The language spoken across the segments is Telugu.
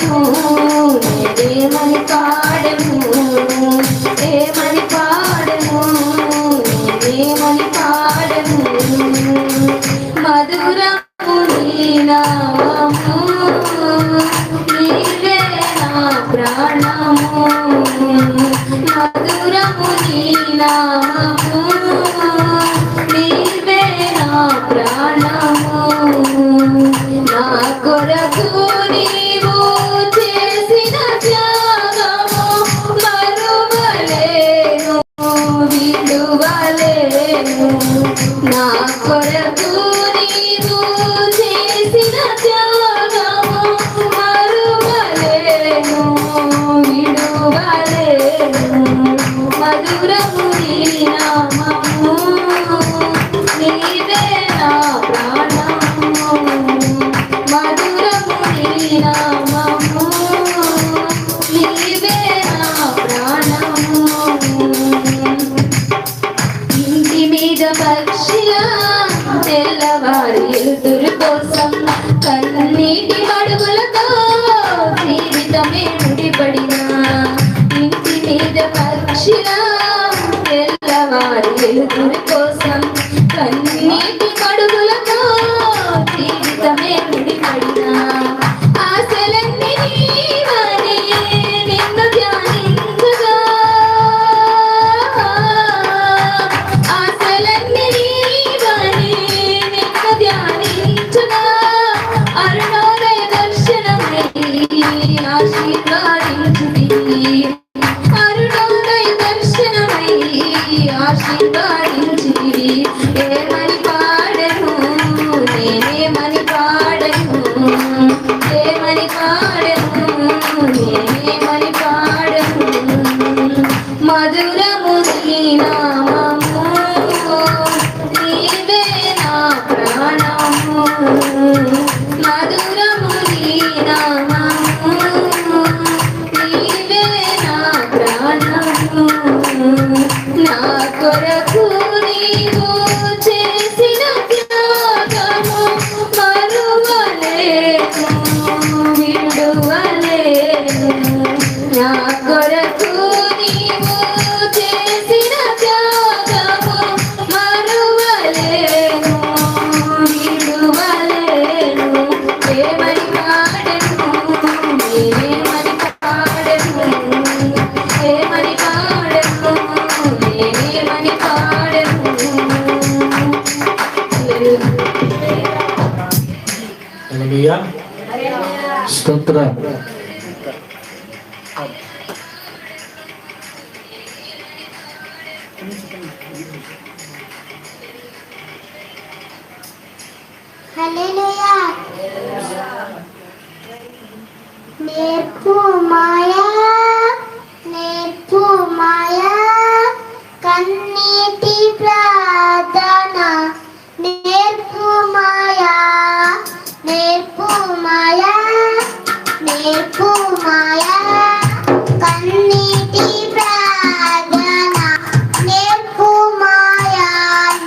పాడెను ఏమని పాడెను ఏమని పాడెను ఏమని పాడెను మధురము నీ నామము నీవే నా ప్రాణము మధురము నీ నామము నీవే నా ప్రాణము నా కొరకు నీవు చేసిన త్యాగము మరువలేను విడువలేను నా కొరకు నీవు చేసిన త్యాగము మరువలేను విడువలేను మధురము నీ నామము నీవే నా ప్రాణము మధురము నీ నామము నీవే నా ప్రాణము ఇంటి మీద పక్షిలా తెల్లవారి ఎదురు కోసం కన్నీటి మడుగులతో జీవితమే ముడిపడినా ఇంటి మీద పక్షిలా తెల్లవారి ఎదురు కోసం కన్నీటి మడుగులతో జీవితమే ముడిపడినా ఆశలన్నీ నీవనే నిన్ను ధ్యానించగా ఆశలన్నీ నీవనే నిన్ను ధ్యానించగా అరుణోదయ దర్శనమై ఆశీర్వాదించుతివి అరుణోదయ దర్శనమై ఆశీర్వాదించుతివి ఏమని పాడెను నేనేమని పాడెను ఏమని పాడెను నేనేమని పాడెను మధురము నీ నామము నీవే నా ప్రాణము మధురము నీ నామము నీవే నా ప్రాణము నా కొరకు నీవు చేసిన త్యాగము మరువలేను విడువలేను నా కొరకు నీవు చేసిన త్యాగము మరువలేను విడువలేను ఏమని పాడెను ఏమని పాడెను ఏమని పాడెను ఏమని పాడెను హల్లెలూయా స్తోత్రం హల్లెలూయా నేర్పు మాయా నేర్పు మాయా కన్నీటి ప్రార్థన నేర్పు మాయా నేర్పు మాయా నేర్పు మాయా కన్నీటి ప్రార్థన నేర్పు మాయా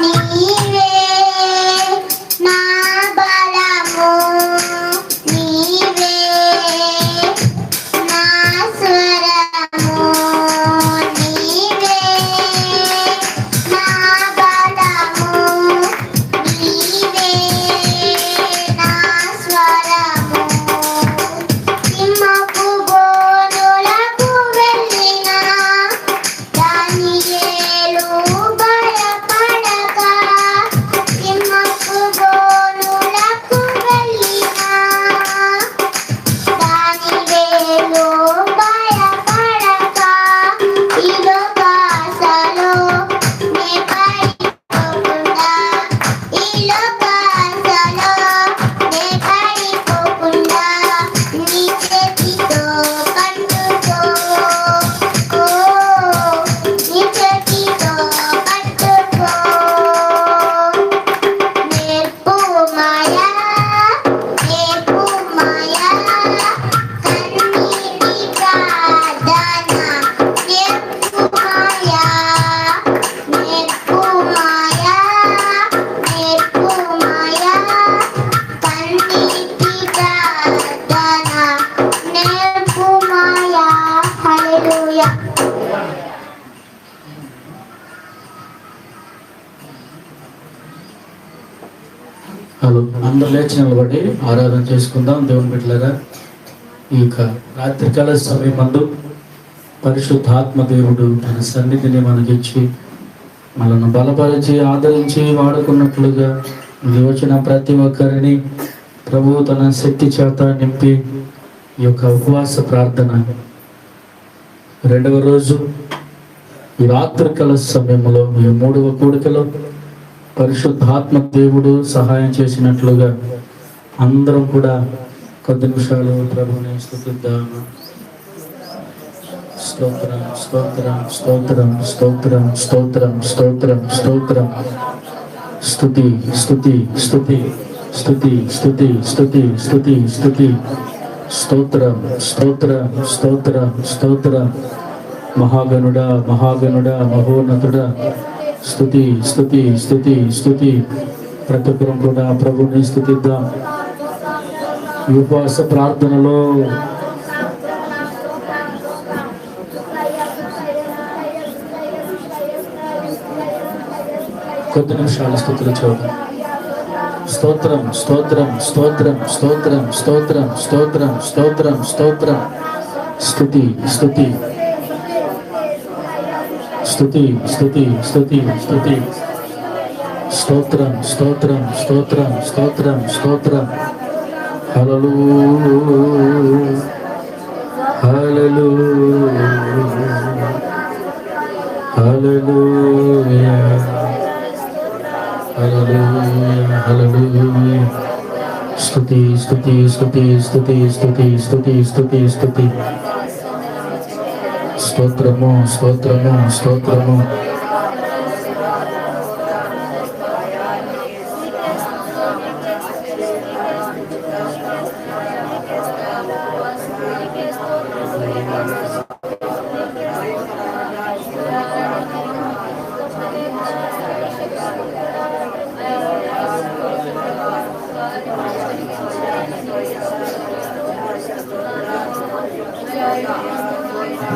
నీవే నా బలము నీవే నా స్వరము నీవే నా బలము నీవే నా స్వరము సింహపు బోనులకు వెళ్ళిన దానియేలు భయపడక సింహపు బోనులకు వెళ్ళిన దానియేలు భయపడక ఈ లోకాశలో నే పడిపోకుండా ఈ లోకాశలో నే పడిపోకుండా నీ చేతితో పట్టుకో నీ చేతితో పట్టుకో నేర్పు మాయా నేర్పు మాయా కన్నీటి ప్రార్థన నేర్పు మాయా నేర్పు మాయా నేర్పు మాయా కన్నీటి ప్రార్థన నేర్పు హలో, అందరూ లేచి నిలబడి ఆరాధన చేసుకుందాం. దేవుని బిడ్డలారా, ఈ యొక్క రాత్రికాల సమయమందు పరిశుద్ధాత్మ దేవుడు తన సన్నిధిని మనకిచ్చి మనల్ని బలపరిచి ఆదరించి వాడుకున్నట్లుగా ఇది వచ్చిన ప్రతి ఒక్కరిని ప్రభువు తన శక్తి చేత నింపి ఈ యొక్క ఉపవాస ప్రార్థన 2వ రోజు ఈ రాత్రికాల సమయంలో ఈ 3వ కూడికలో పరిశుద్ధాత్మ దేవుడు సహాయం చేసినట్లుగా అందరం కూడా కొద్ది నిమిషాలు ప్రభుని స్తుతిద్దాము. స్తోత్రం స్తోత్రం స్తోత్రం స్తోత్రం స్తోత్రం స్తోత్రం స్తోత్రం స్తుతి స్తుతి స్తుతి స్తుతి స్తుతి స్తుతి స్తుతి స్తుతి స్తోత్రం స్తోత్రం స్తోత్రం స్తోత్రం మహాగణుడా మహాగణుడా మహోన్నతుడా స్తుతి స్తుతి స్తుతి స్తుతి. ప్రతి ఒక్కరం కూడా ప్రభుని స్తుతిద్దాం. ఈ ఉపవాస ప్రార్థనలో కొద్ది నిమిషాలు స్తుతులు చూద్దాం. స్తోత్రం స్తోత్రం స్తోత్రం స్తోత్రం స్తోత్రం స్తోత్రం స్తోత్రం స్తోత్రం స్తుతి స్తుతి స్తుతి స్తుతి స్తుతి స్తుతి స్తోత్రం స్తోత్రం స్తోత్రం స్తోత్రం స్తోత్రం. హల్లెలూయా హల్లెలూయా హల్లెలూయా హల్లెలూయా హల్లెలూయా. స్తుతి స్తుతి స్తుతి స్తుతి స్తుతి స్తుతి స్తుతి స్తుతి. స్తోత్రము స్తోత్రము స్తోత్రము.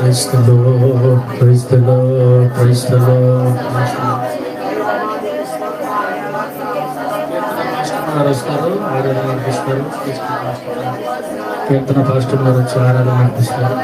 Praise the Lord, praise the Lord, praise the Lord. Keerthana pastor గారు వచ్చి ఆరాధన నడిపిస్తారు.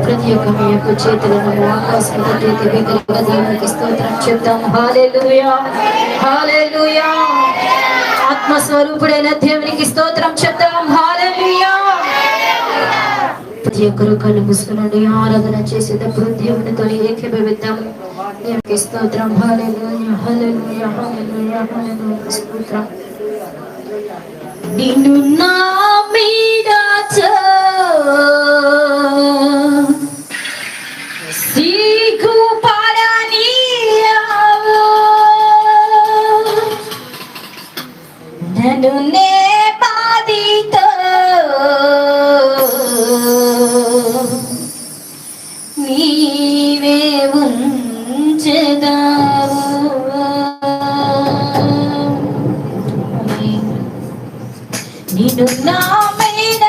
ప్రతి ఒక్క మీ యొక్క చేతులను ఆకాశం దేవునికి స్తోత్రం చెప్తాం. హల్లెలూయా హల్లెలూయా. ఆత్మస్వరూపుడైన దేవునికి స్తోత్రం చెప్తాం. హల్లెలూయా. ప్రతి ఒక్కరు కళ్ళు మూసుకుని ఆరాధన చేసేటప్పుడు దేవునితో ఏకీభవిద్దాం. దేవునికి స్తోత్రం. హల్లెలూయా హల్లెలూయా హల్లెలూయా హల్లెలూయా. స్తోత్రం. నిన్ను నా మీద సిగ్గుపడనీయవు, నన్ను నే బాధితో నీవే ఉంచెదావు. నిన్ను నా మీద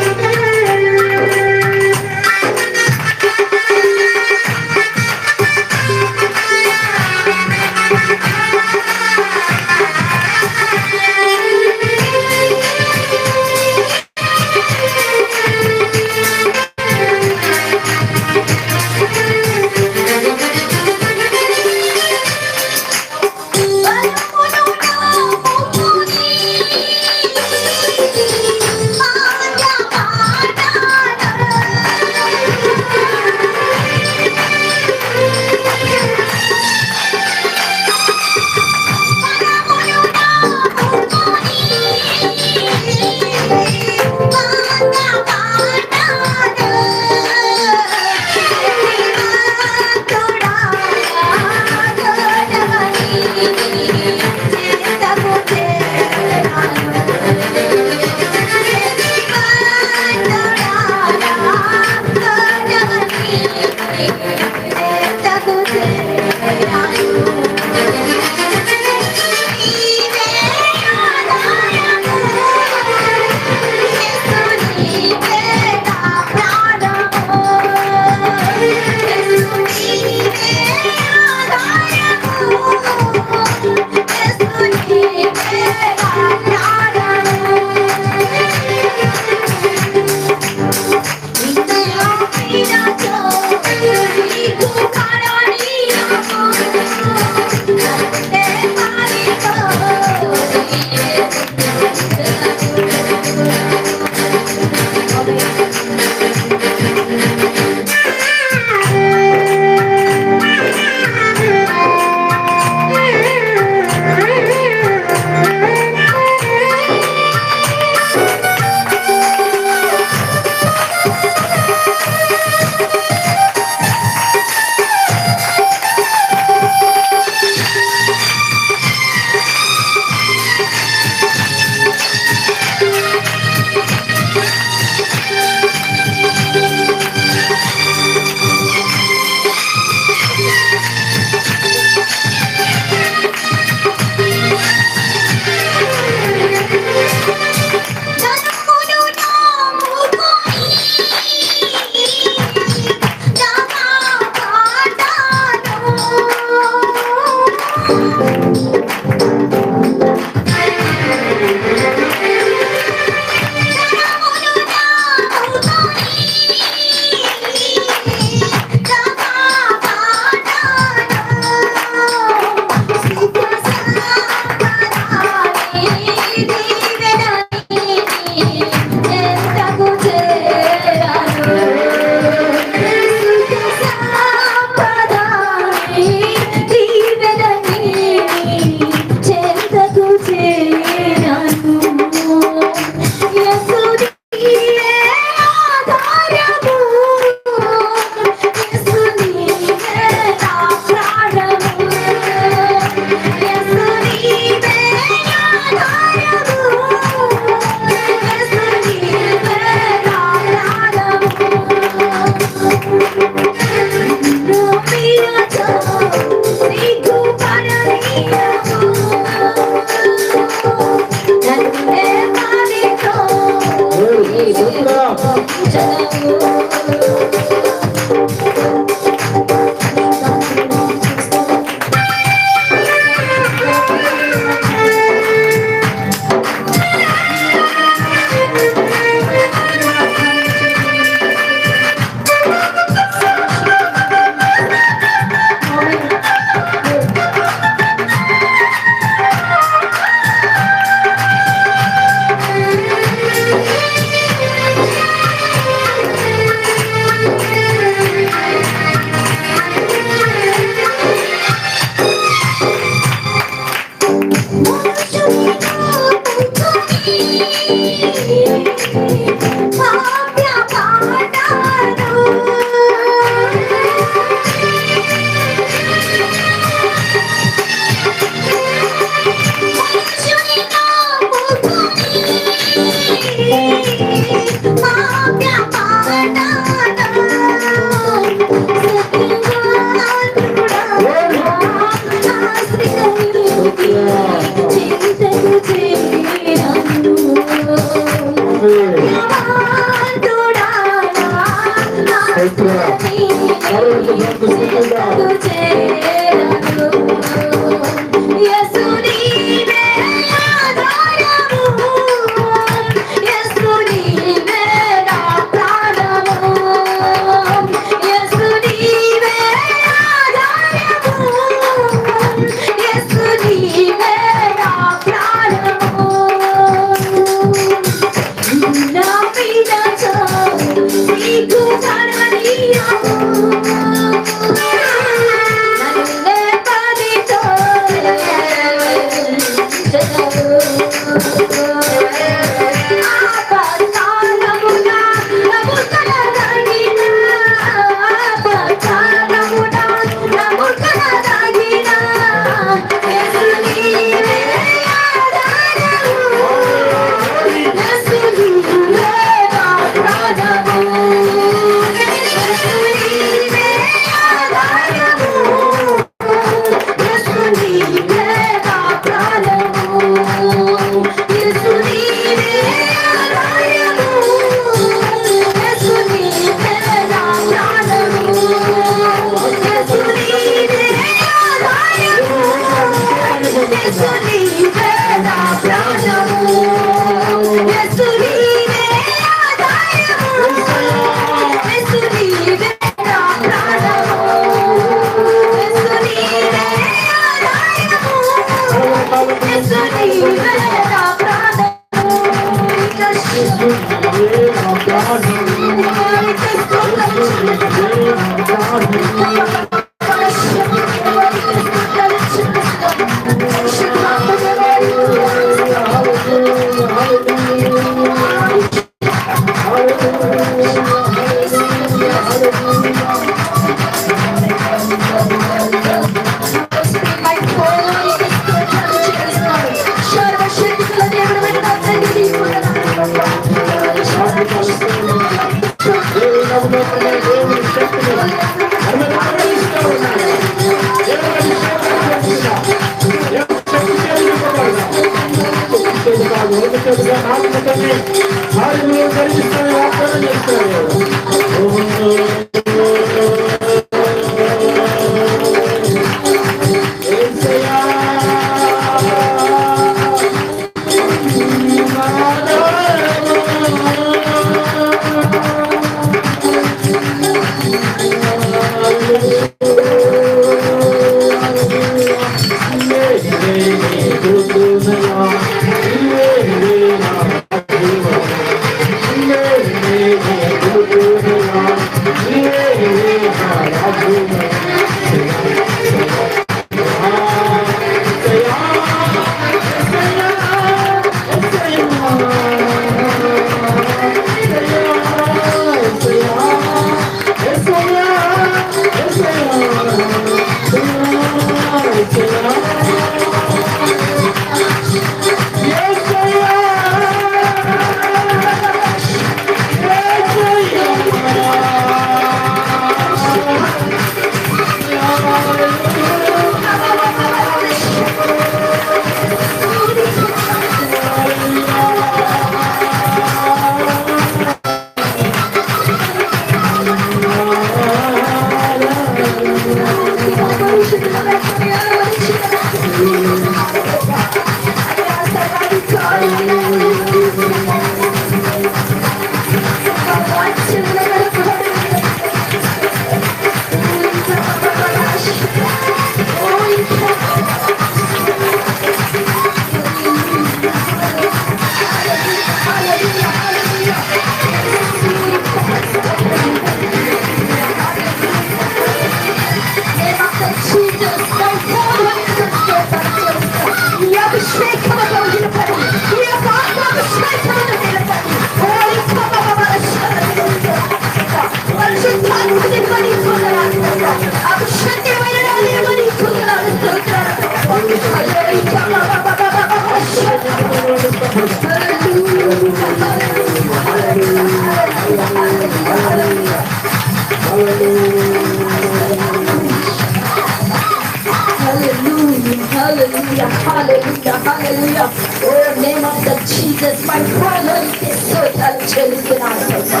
Hallelujah. hallelujah, hallelujah, hallelujah. Oh, name of the Jesus, my brother, స్తోత్రాలు చెల్లిస్తున్నాను ప్రభా.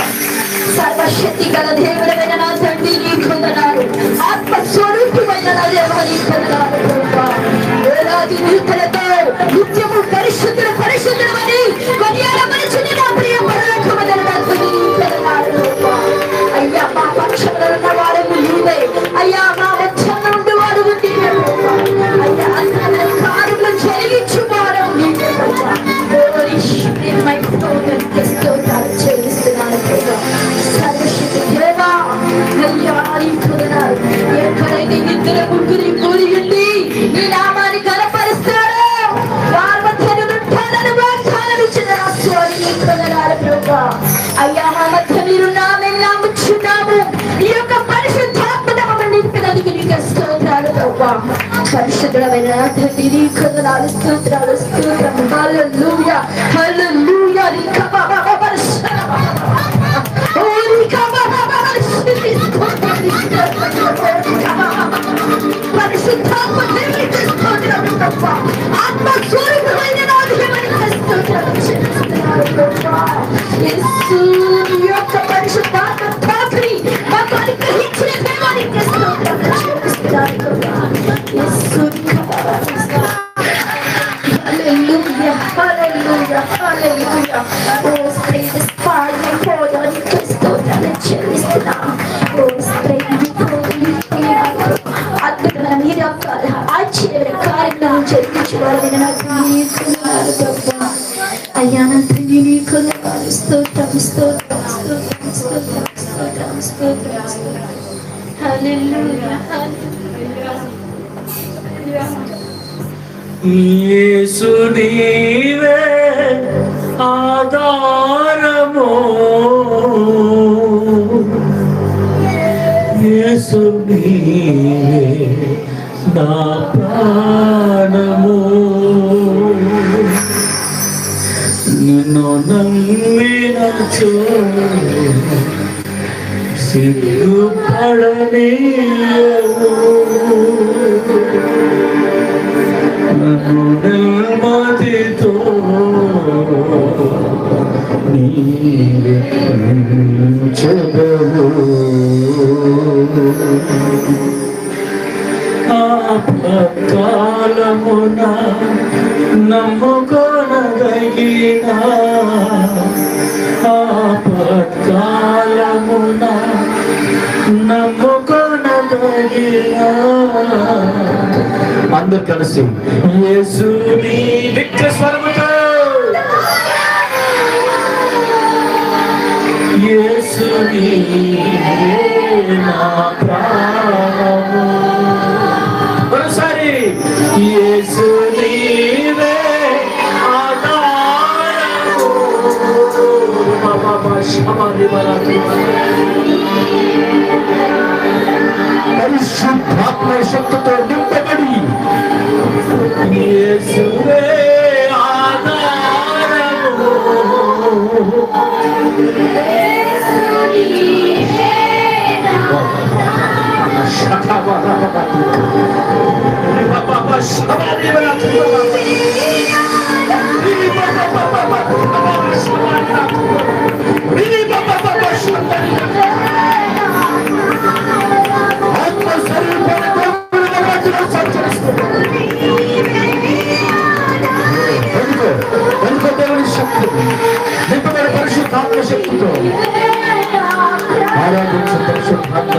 సర్వశక్తి గల దేవుడైన నా తండ్రి నీకు వందనాలు. ఆత్మస్వరూపమైన నా దేవా నీకు వందనాలు ప్రభా. వేలాది నిలుకలతో నిత్యము పరిశుద్ధులు పరిశుద్ధులమని కొనియాడమనిచుని నా ప్రియ పరలోకమందున నా తండ్రి నీకు వందనాలు ప్రభా. అయ్యా మా పక్షంలో ఉన్న వాడు నీవే, అయ్యా మా పక్షంలో ఉండేవాడు నీవే ప్రభా. అయ్యా అందరి కార్యములు జరిగించువాడు నీవే ప్రభా. Holy Spirit, my father, స్తోత్రాలు చెల్లిస్తున్నాను ప్రభా. సర్వశక్తి దేవా, అయ్యా నీకు వందనాలు. ఎక్కడైతే ఇద్దరు ముగ్గురి కూడి ఉండి నీ నామాన్ని కనపరుస్తాడో వారి మధ్యన ఉంటానని వాగ్దానం ఇచ్చిన నా స్వామి నీకు వందనాలు ప్రభా. అయ్యా మా మధ్య మీరు నాముచున్నాము. నీ యొక్క పరిశుద్ధాత్మను మమ్మల్ని నింపినందుకు నీకు స్తోత్రాలు ప్రభా. పరిశుద్ధమైన నా తండ్రి నీకు వందనాలు, స్తోత్రాలు, స్తోత్రం. హల్లెలూయా, హల్లెలూయా. పరిశుద్ధాత్మ దేవునికి స్తోత్రాలు ప్రభా. ఆత్మస్వరూపమైన నా దేవునికి స్తోత్రాలు చెల్లిస్తున్నాను ప్రభా. యేసు నీ యొక్క పరిశుద్ధాత్మ తాకిడి మాకు అనుగ్రహించిన దేవానికి స్తోత్రాలు చెల్లిస్తున్నాను ప్రభా. యేసు hallelujah, hallelujah, hallelujah. Oh, Spirit is falling for the స్తోత్రాలు చెల్లిస్తున్నాను. Oh, Spirit, అద్భుతమైన మీరు ఆశ్చర్యమైన కార్యక్రమం జరిగించేవారు నాకు నీకు వందనాలు ప్రభా. అయ్యా నా తండ్రి నీకు వందనాలు. స్తోత్రం, స్తోత్రం, స్తోత్రం, స్తోత్రం, స్తోత్రం, స్తోత్రం, స్తోత్రం. హల్లెలూయా, హల్లెలూయా. యేసు నీవే ఆధారము, యేసు నీవే నా ప్రాణము. నిన్ను నమ్మినచో సిగ్గుపడనీయవు, నన్ను నెమ్మదితో నీవే ఉంచెదవు. ఆపత్కాలమున నమ్ముకొనదగిన, ఆపత్కాలమున నమ్ముకొనదగిన. అందరు కలిసి యేసు నీ విక్రస్వరముతో, యేసు నీవే నా ప్రాణము. మరోసారి యేసు నీవే ఆధారము. పరిశుద్ధాత్మ శక్తితో నింపబడి యేసువే ఆధారము. పరిశుద్ధాత్మ శక్తితో ఆరాధించు. పరిశుద్ధాత్మ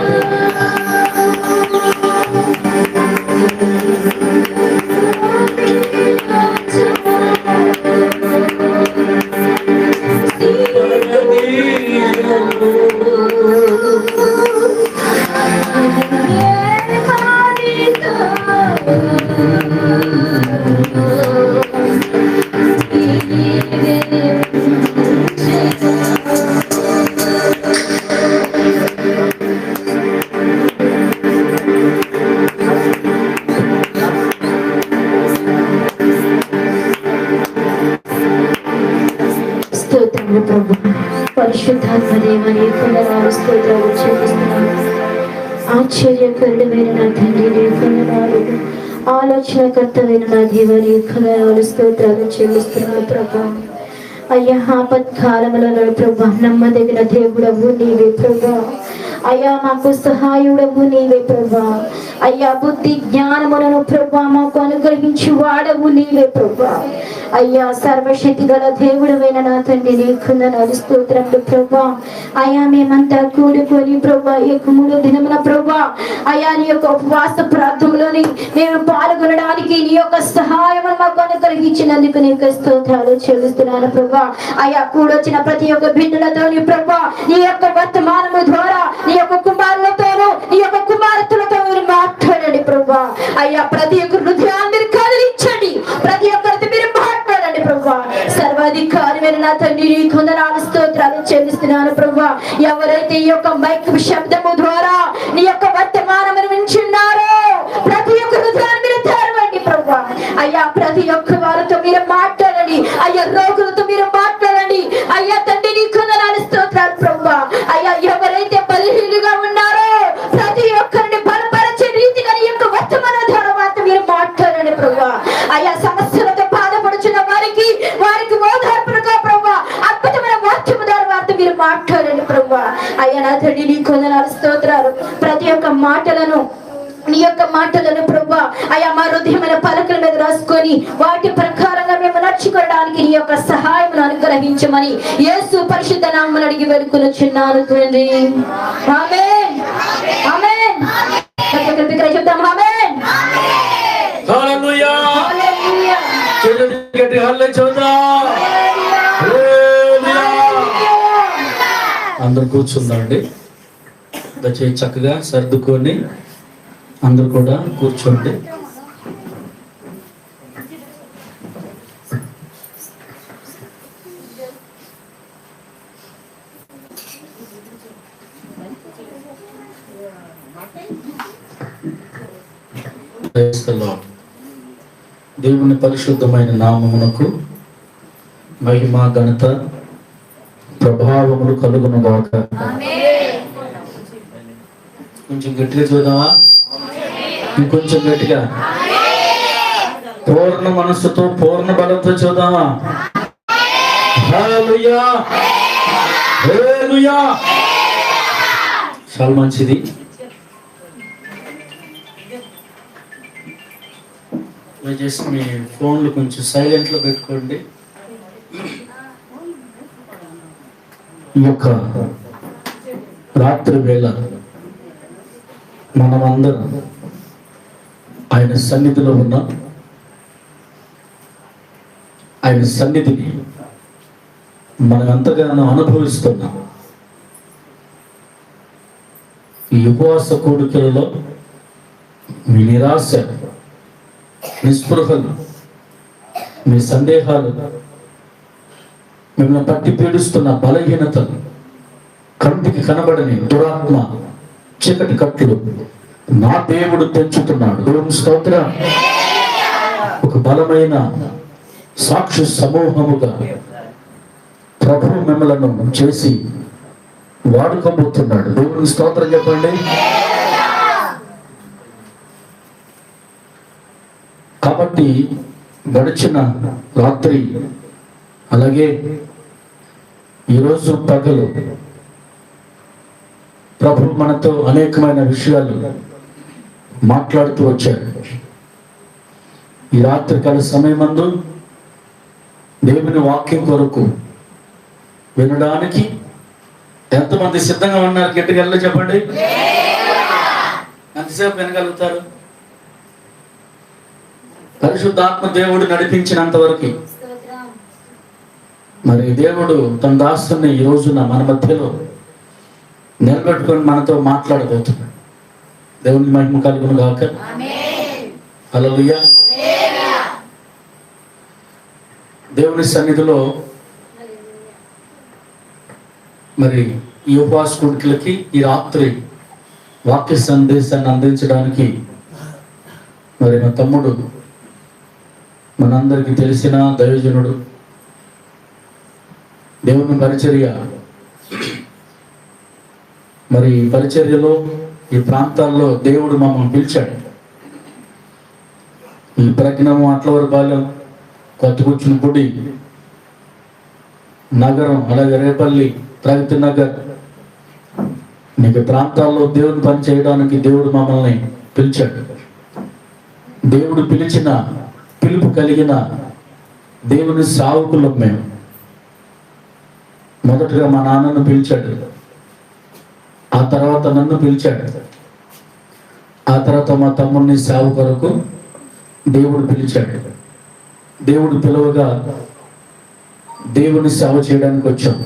పరిశుద్ధాత్మ దేవా నీకు వందనాలు, స్తోత్రాలు చెల్లిస్తున్నాను. ఆశ్చర్యకరుడమైన నా తండ్రి నీకు వందనాలు. ఆలోచనకర్తమైన నా దేవని కళలు స్తోత్రాలు చెల్లిస్తున్నాను ప్రభా. అయ్యా ఆపత్కాలములలో ప్రభా నమ్మదగిన దేవుడవు నీవే ప్రభా. అయ్యా మాకు సహాయుడవు నీవే ప్రభా. అయ్యా బుద్ధి జ్ఞానములను ప్రభా మాకు అనుగ్రహించి వాడవు నీవే ప్రభా. అయ్యా సర్వశక్తి గల దేవుడవైన నా తండ్రి నీ కొందనాలు స్తోత్రములు ప్రభా. అయ్యా మేమంతా కూడుకొని ప్రభా ఈ యొక్క 3వ దినమున ప్రభా అయ్యా నీ యొక్క ఉపవాస ప్రార్థనలోని మేము పాల్గొనడానికి నీ యొక్క సహాయం మాకు అనుగ్రహించినందుకు నీకు స్తోత్రాలు చెల్లిస్తున్నాను ప్రభా. అయ్యా కూడొచ్చిన ప్రతి ఒక్క బిడ్డలతోని ప్రభా నీ యొక్క వర్తమానము ద్వారా నీ యొక్క కుమారులతోనూ నీ యొక్క కుమార్తెలతో మీరు మాట్లాడండి ప్రభా. అయ్యా ప్రతి ఒక్క హృదయాన్ని కదిలించండి, ప్రతి ఒక్కరితో మీరు మాట్లాడండి ప్రభా. సర్వాధికారమైన నా తండ్రి నీ కొందనాలు స్తోత్రాలు చెల్లిస్తున్నాను ప్రభా. ఎవరైతే ఈ యొక్క మైక్ శబ్దము ద్వారా నీ యొక్క వర్తమానమును వింటున్నారో ప్రతి ఒక్క హృదయాన్ని మీరు తెరవండి ప్రభా. అయ్యా ప్రతి ఒక్క వారితో మీరు మాట్లాడండి. అయ్యా రోగులతో మీరు మాట్లాడండి. అయ్యా తండ్రి నీ కొందనాలు స్తోత్రాలు ప్రభా. అయ్యా ఎవరైతే బలహీనులుగా ఉన్నారో ప్రతి ఒక్కరిని బలపరిచే రీతిగా నీ యొక్క వర్తమాన ద్వారా మీరు మాట్లాడండి ప్రభా. అయ్యా సమస్యలతో బాధపడుచున్న వారికి ఓదార్పులుగా ప్రభా అద్భుతమైన వాక్యము ద్వారా మీరు మాట్లాడండి ప్రభా. అయ్యా నా తండ్రి నీ కొందనాలు స్తోత్రాలు. ప్రతి ఒక్క మాటలను నీ యొక్క మాటలను ప్రభా అయ్యా మా హృదయమైన పలకల మీద రాసుకొని వాటి ప్రకారంగా మేము నడుచుకోవడానికి నీ యొక్క సహాయం అనుగ్రహించమని యేసు పరిశుద్ధ నామమున అడిగి వేడుకొనుచున్నాను తండ్రి. ఆమేన్ ఆమేన్. చెప్తాం ఆమేన్. హల్లెలూయా హల్లెలూయా. గట్టి హల్లెలూయా చూద్దాం. అందరూ కూర్చుందండి. దయచేసి చక్కగా సర్దుకొని అందరూ కూడా కూర్చోండి. దేవుని పరిశుద్ధమైన నామమునకు మహిమ ఘనత ప్రభావములు కలుగును గాక. కొంచెం గట్టిగా చూద్దామా? ఇంకొంచెం గట్టిగా పూర్ణ మనస్సుతో పూర్ణ బలంతో చూద్దామా? హల్లెలూయా హల్లెలూయా. చాలా మంచిది. దయచేసి మీ ఫోన్లు కొంచెం సైలెంట్లో పెట్టుకోండి. ఈ యొక్క రాత్రి వేళ మనమందరం ఆయన సన్నిధిలో ఉన్నాం. ఆయన సన్నిధిని మనం ఎంతగానో అనుభవిస్తున్నాం. ఈ ఉపవాస కోడికలలో మీ నిరాశ, నిస్పృహలు, మీ సందేహాలు, మిమ్మల్ని పట్టి పీడిస్తున్న బలహీనతలు, కంటికి కనబడని దురాత్మ చీకటి కట్లు నా దేవుడు తెంచుతున్నాడు. దేవుని స్తోత్రం. ఒక బలమైన సాక్షి సమూహముగా ప్రభువు మిమ్మలను చేసి వాడుకోబోతున్నాడు. దేవుని స్తోత్రం చెప్పండి. కాబట్టి గడిచిన రాత్రి అలాగే ఈరోజు పగలు ప్రభు మనతో అనేకమైన విషయాలు మాట్లాడుతూ వచ్చాడు. ఈ రాత్రికాల సమయమందు దేవుని వాక్యం కొరకు వినడానికి ఎంతమంది సిద్ధంగా ఉన్నారు? గట్టిగా చెప్పండి. ఎంతసేపు వినగలుగుతారు? పరిశుద్ధాత్మ దేవుడు నడిపించినంత వరకు. మరి దేవుడు తన దాసుని ఈ రోజున మన మధ్యలో నిలబెట్టుకొని మనతో మాట్లాడబోతున్నాడు. దేవుని మహిమ కలుగును గాక. హల్లెలూయా. దేవుని సన్నిధిలో మరి ఈ ఉపవాస కూడికలకి ఈ రాత్రి వాక్య సందేశాన్ని అందించడానికి మరి మా తమ్ముడు, మనందరికీ తెలిసిన దైవజనుడు, దేవుని పరిచర్య, మరి పరిచర్యలో ఈ ప్రాంతాల్లో దేవుడు మమ్మల్ని పిలిచాడు. ఈ ప్రజ్ఞము అట్లవరపాలెం, కొత్తకూర్చుని గుడి, నగరం, అలాగే రేపల్లి, ప్రగతి నగర్, నీకు ప్రాంతాల్లో దేవుని పని చేయడానికి దేవుడు మమ్మల్ని పిలిచాడు. దేవుడు పిలిచిన, పిలుపు కలిగిన దేవుని సేవకులం మేము. మొదటగా మా నాన్నను పిలిచాడు, ఆ తర్వాత నన్ను పిలిచాడు, ఆ తర్వాత మా తమ్ముడిని సేవ కొరకు దేవుడు పిలిచాడు. దేవుడు పిలువగా దేవుని సేవ చేయడానికి వచ్చాం.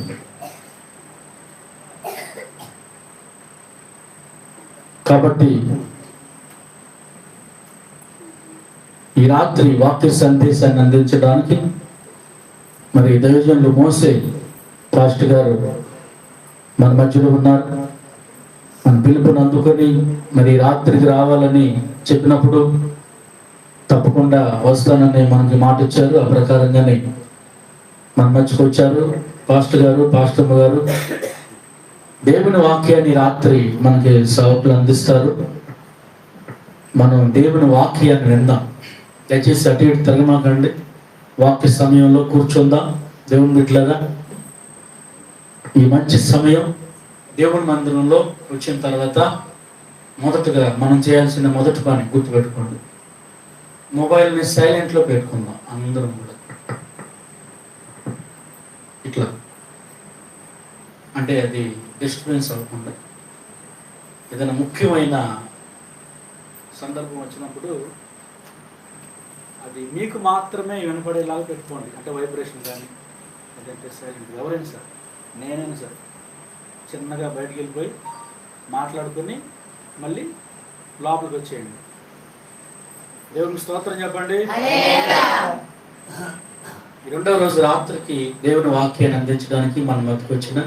కాబట్టి ఈ రాత్రి వాక్య సందేశాన్ని అందించడానికి మరి దైవజనులు మోసే పాస్టర్ గారు మన మధ్యలో ఉన్నారు. మన పిలుపుని అందుకొని మరి రాత్రికి రావాలని చెప్పినప్పుడు తప్పకుండా వస్తానని మనకి మాట ఇచ్చారు. ఆ ప్రకారంగానే మన మధ్యకు వచ్చారు పాస్టర్ గారు, పాస్టమ్మ గారు. దేవుని వాక్యాన్ని రాత్రి మనకి సేవకులు అందిస్తారు. మనం దేవుని వాక్యాన్ని విందాం. దయచేసి అటు ఇటు తిరగమాకండి. వాక్య సమయంలో కూర్చుందాం. దేవుని బిడ్డలారా, ఈ మంచి సమయం దేవుని మందిరంలో వచ్చిన తర్వాత మొదటగా మనం చేయాల్సిన మొదటి పని గుర్తుపెట్టుకోండి, మొబైల్ని సైలెంట్లో పెట్టుకుందాం. అందరం కూడా ఇట్లా, అంటే అది డిస్టర్బెన్స్ అవ్వకుండా. ఏదైనా ముఖ్యమైన సందర్భం వచ్చినప్పుడు అది మీకు మాత్రమే వినపడేలాగా పెట్టుకోండి. అంటే వైబ్రేషన్ కానీ, అదంటే సైలెంట్. ఎవరైనా సార్, నేనైనా సార్, చిన్నగా బయటికి వెళ్ళిపోయి మాట్లాడుకొని మళ్ళీ లోపలికి వచ్చేయండి. దేవునికి స్తోత్రం చెప్పండి. రెండవ రోజు రాత్రికి దేవుని వాక్యాన్ని అందించడానికి మన మధ్యకు వచ్చిన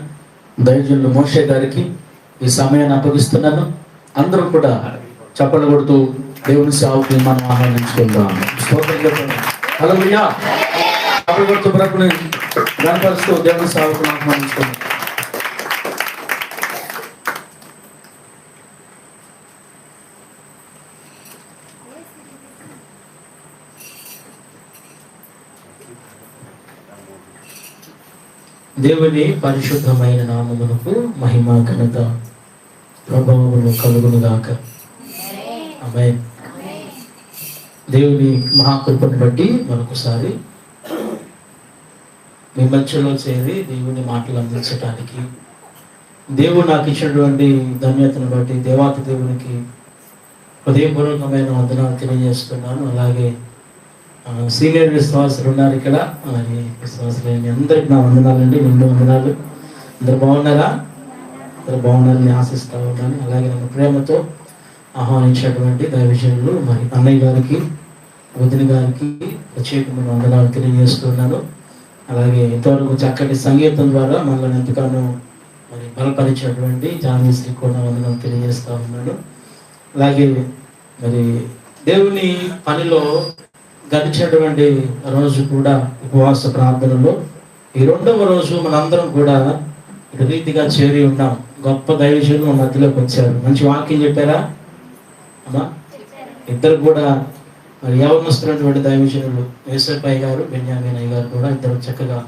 దైవజనులు మోషే గారికి ఈ సమయాన్ని అప్పగిస్తున్నాను. అందరూ కూడా చప్పట్లు కొడుతూ దేవుని సేవకుని మనం ఆహ్వానించుకుందాం. స్తోత్రం చెప్పండి. హల్లెలూయా. చప్పట్లు కొడుతూ ప్రభుని గణపరుస్తూ దేవుని సేవకుని ఆహ్వానించుకుందాం. దేవుని పరిశుద్ధమైన నామమునకు మహిమ, ఘనత, ప్రభావములు కలుగును గాక. ఆమేన్. దేవుని మహాకృపను బట్టి మరొకసారి మీ మధ్యలో చేరి దేవుని మాటలు అందించడానికి దేవుడు నాకు ఇచ్చినటువంటి ధన్యతను బట్టి దేవాతి దేవునికి హృదయపూర్వకమైన వందనాలు తెలియజేస్తున్నాను. అలాగే సీనియర్ విశ్వాసులు ఉన్నారు ఇక్కడ, అలాగే విశ్వాసులు అందరికి నా వందనాలండి, నిండు వందనాలు. అందరు బాగున్నారా? అందరు బాగున్నారని ఆశిస్తా ఉన్నాను. అలాగే నన్ను ప్రేమతో ఆహ్వానించినటువంటి దైవజనులు మరి అన్నయ్య గారికి, వదిన గారికి ప్రత్యేకమైన వందనాలు తెలియజేస్తున్నాను. అలాగే ఇంతవరకు చక్కటి సంగీతం ద్వారా మనల్ని ఎంతగానో మరి బలపరిచినటువంటి జానీశ్రీ కూడా వందనాలు తెలియజేస్తా ఉన్నాను. అలాగే మరి దేవుని పనిలో గడిచినటువంటి రోజు కూడా ఉపవాస ప్రార్థనలో ఈ రెండవ రోజు మనందరం కూడా రీతిగా చేరి ఉన్నాం. గొప్ప దైవజనులు మన మధ్యలోకి వచ్చారు. మంచి వాక్యం చెప్పారా అమ్మా? ఇద్దరు కూడా మరి యవనస్తున్నటువంటి దైవజనులు యేసప్పయ్య గారు, బెన్యామీన్ అయ్య గారు కూడా ఇద్దరు చక్కగా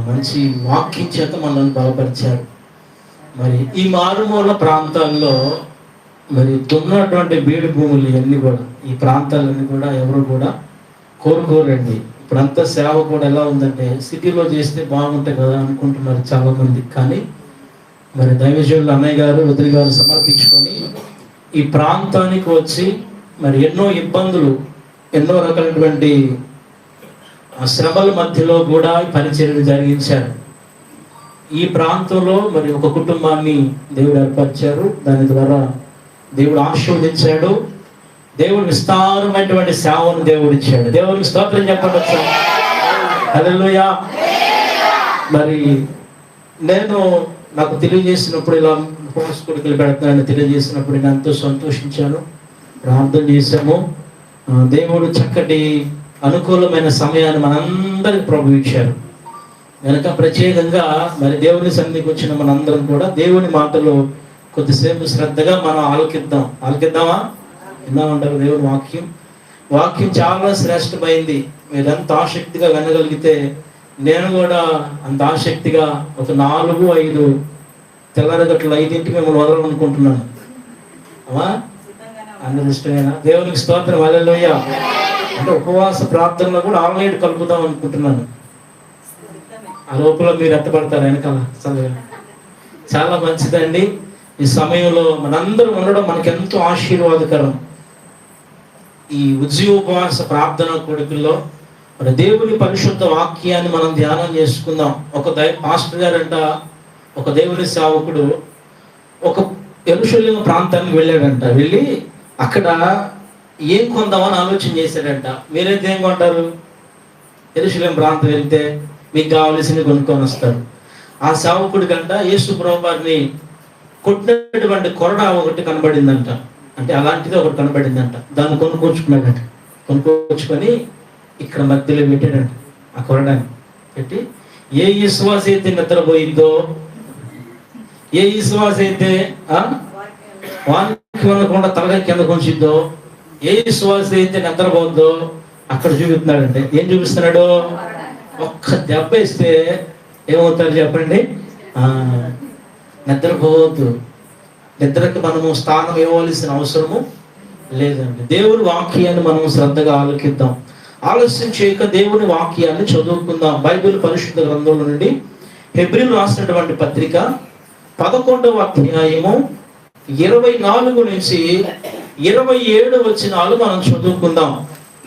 మంచి వాక్యం చేత మనల్ని బలపరిచారు. మరి ఈ మారుమూల ప్రాంతాల్లో మరి దున్నటువంటి బీడు భూములు ఇవన్నీ కూడా, ఈ ప్రాంతాలన్నీ కూడా ఎవరు కూడా కోరుకోరండి. ఇప్పుడంతా సేవ కూడా ఎలా ఉందంటే సిటీలో చేస్తే బాగుంటాయి కదా అనుకుంటున్నారు చాలా మంది. కానీ మరి దైవజనులు అన్నయ్య గారు, వదిలి గారు సమర్పించుకొని ఈ ప్రాంతానికి వచ్చి మరి ఎన్నో ఇబ్బందులు, ఎన్నో రకాలైనటువంటి శ్రమల మధ్యలో కూడా పరిచర్యలు జరిగించారు. ఈ ప్రాంతంలో మరి ఒక కుటుంబాన్ని దేవుడు ఏర్పరిచారు. దాని ద్వారా దేవుడు ఆశీర్వదించాడు. దేవుడు విస్తారమైనటువంటి సేవను దేవుడు ఇచ్చాడు. దేవుడికి స్తోత్రం చెప్పండి. హల్లెలూయా. మరి నేను నాకు తెలియజేసినప్పుడు, ఇలా ఉపవాస కొడుకులు పెడతానని తెలియజేసినప్పుడు నేను ఎంతో సంతోషించాను. ప్రార్థన చేశాము. దేవుడు చక్కటి అనుకూలమైన సమయాన్ని మనందరికి ప్రభు ఇచ్చారు. కనుక ప్రత్యేకంగా మరి దేవుని సన్నిధికి వచ్చిన మనందరం కూడా దేవుని మాటలు కొద్దిసేపు శ్రద్ధగా మనం ఆలకిద్దామా? విందామంటారు దేవుని వాక్యం. వాక్యం చాలా శ్రేష్టమైంది. మీరెంత ఆసక్తిగా వినగలిగితే నేను కూడా అంత ఆసక్తిగా ఒక 4-5 తెల్లరగట్లు 5ంటికి మిమ్మల్ని వదలనుకుంటున్నాను. అందరి ఇష్టమేనా? దేవునికి స్తోత్రం, హల్లెలూయా. అంటే ఉపవాస ప్రార్థనలో కూడా ఆల్రెడీ కలుపుదాం అనుకుంటున్నాను. ఆ లోపల మీరు ఎత్తపడతారు వెనకాల. చాలా మంచిదండి. ఈ సమయంలో మనందరం ఉండడం మనకి ఎంతో ఆశీర్వాదకరం. ఈ ఉద్యోగోపవాస ప్రార్థన కొడుకుల్లో మన దేవుని పరిశుద్ధ వాక్యాన్ని మనం ధ్యానం చేసుకుందాం. ఒక పాస్టర్ గారంట, ఒక దేవుని సేవకుడు ఒక యెరూషలేము ప్రాంతానికి వెళ్ళాడంట. వెళ్ళి అక్కడ ఏం కొందామని ఆలోచన చేశాడంట. మీరైతే ఏం కొంటారు? యెరూషలేము ప్రాంతం వెళ్తే మీకు కావలసింది కొనుక్కొని వస్తారు. ఆ సేవకుడి కంట యేసు ప్రభువారిని కొట్టినటువంటి కొరడా ఒకటి కనబడిందంట. అంటే అలాంటిది ఒకటి కనబడిందంట. దాన్ని కొనుక్కొచ్చుకున్నాడంట. కొనుక్కొచ్చుకొని ఇక్కడ మధ్యలో పెట్టాడంట. ఆ కొరడాన్ని పెట్టి ఏ విశ్వాస అయితే నిద్రపోయిందో, ఏ విశ్వాస అయితే వానికి అనకుండా తలగా కింద కొంచిద్దో, ఏ విశ్వాస అయితే నిద్రపోద్దో అక్కడ చూపిస్తున్నాడంటే. ఏం చూపిస్తున్నాడు? ఒక్క దెబ్బ ఇస్తే ఏమవుతారు చెప్పండి? నిద్రపోవద్దు. నిద్రకి మనము స్థానం ఇవ్వవలసిన అవసరము లేదండి. దేవుని వాక్యాన్ని మనం శ్రద్ధగా ఆలకిద్దాం. ఆలస్యం చేయక దేవుని వాక్యాన్ని చదువుకుందాం. బైబిల్ పరిశుద్ధ గ్రంథంలో నుండి హెబ్రీలు రాసినటువంటి పత్రిక 11వ అధ్యాయము 24 నుంచి 27 వచనాలు మనం చదువుకుందాం.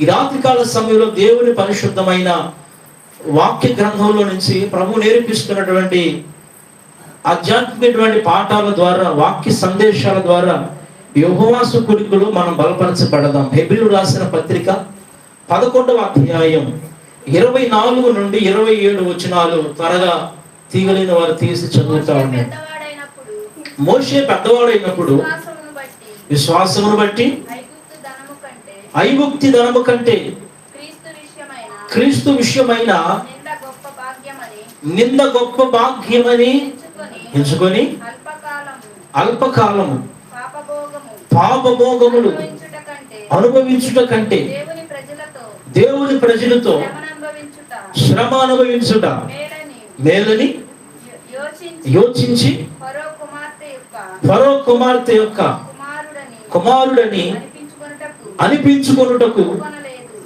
ఈ రాత్రికాల సమయంలో దేవుని పరిశుద్ధమైన వాక్య గ్రంథంలో నుంచి ప్రభు నేర్పిస్తున్నటువంటి ఆధ్యాత్మికటువంటి పాఠాల ద్వారా, వాక్య సందేశాల ద్వారా ఉపవాస కొడుకులు మనం బలపరచబడదాం. హెబ్రీలు రాసిన పత్రిక 11వ అధ్యాయం 24 నుండి 27 వచనాలు త్వరగా తీగలిన వారు తీసి చదువుతా ఉన్నారు. మోషే పెద్దవాడైనప్పుడు విశ్వాసమును బట్టి ఐగుప్తి ధనము కంటే క్రీస్తు విషయమైన నింద గొప్ప భాగ్యమని ఎంచుకొని అల్పకాలము పాపభోగములు అనుభవించుట కంటే దేవుని ప్రజలతో శ్రమ అనుభవించుట మేలని యోచించి ఫరో కుమార్తె యొక్క కుమారుడని అనిపించుకొనుటకు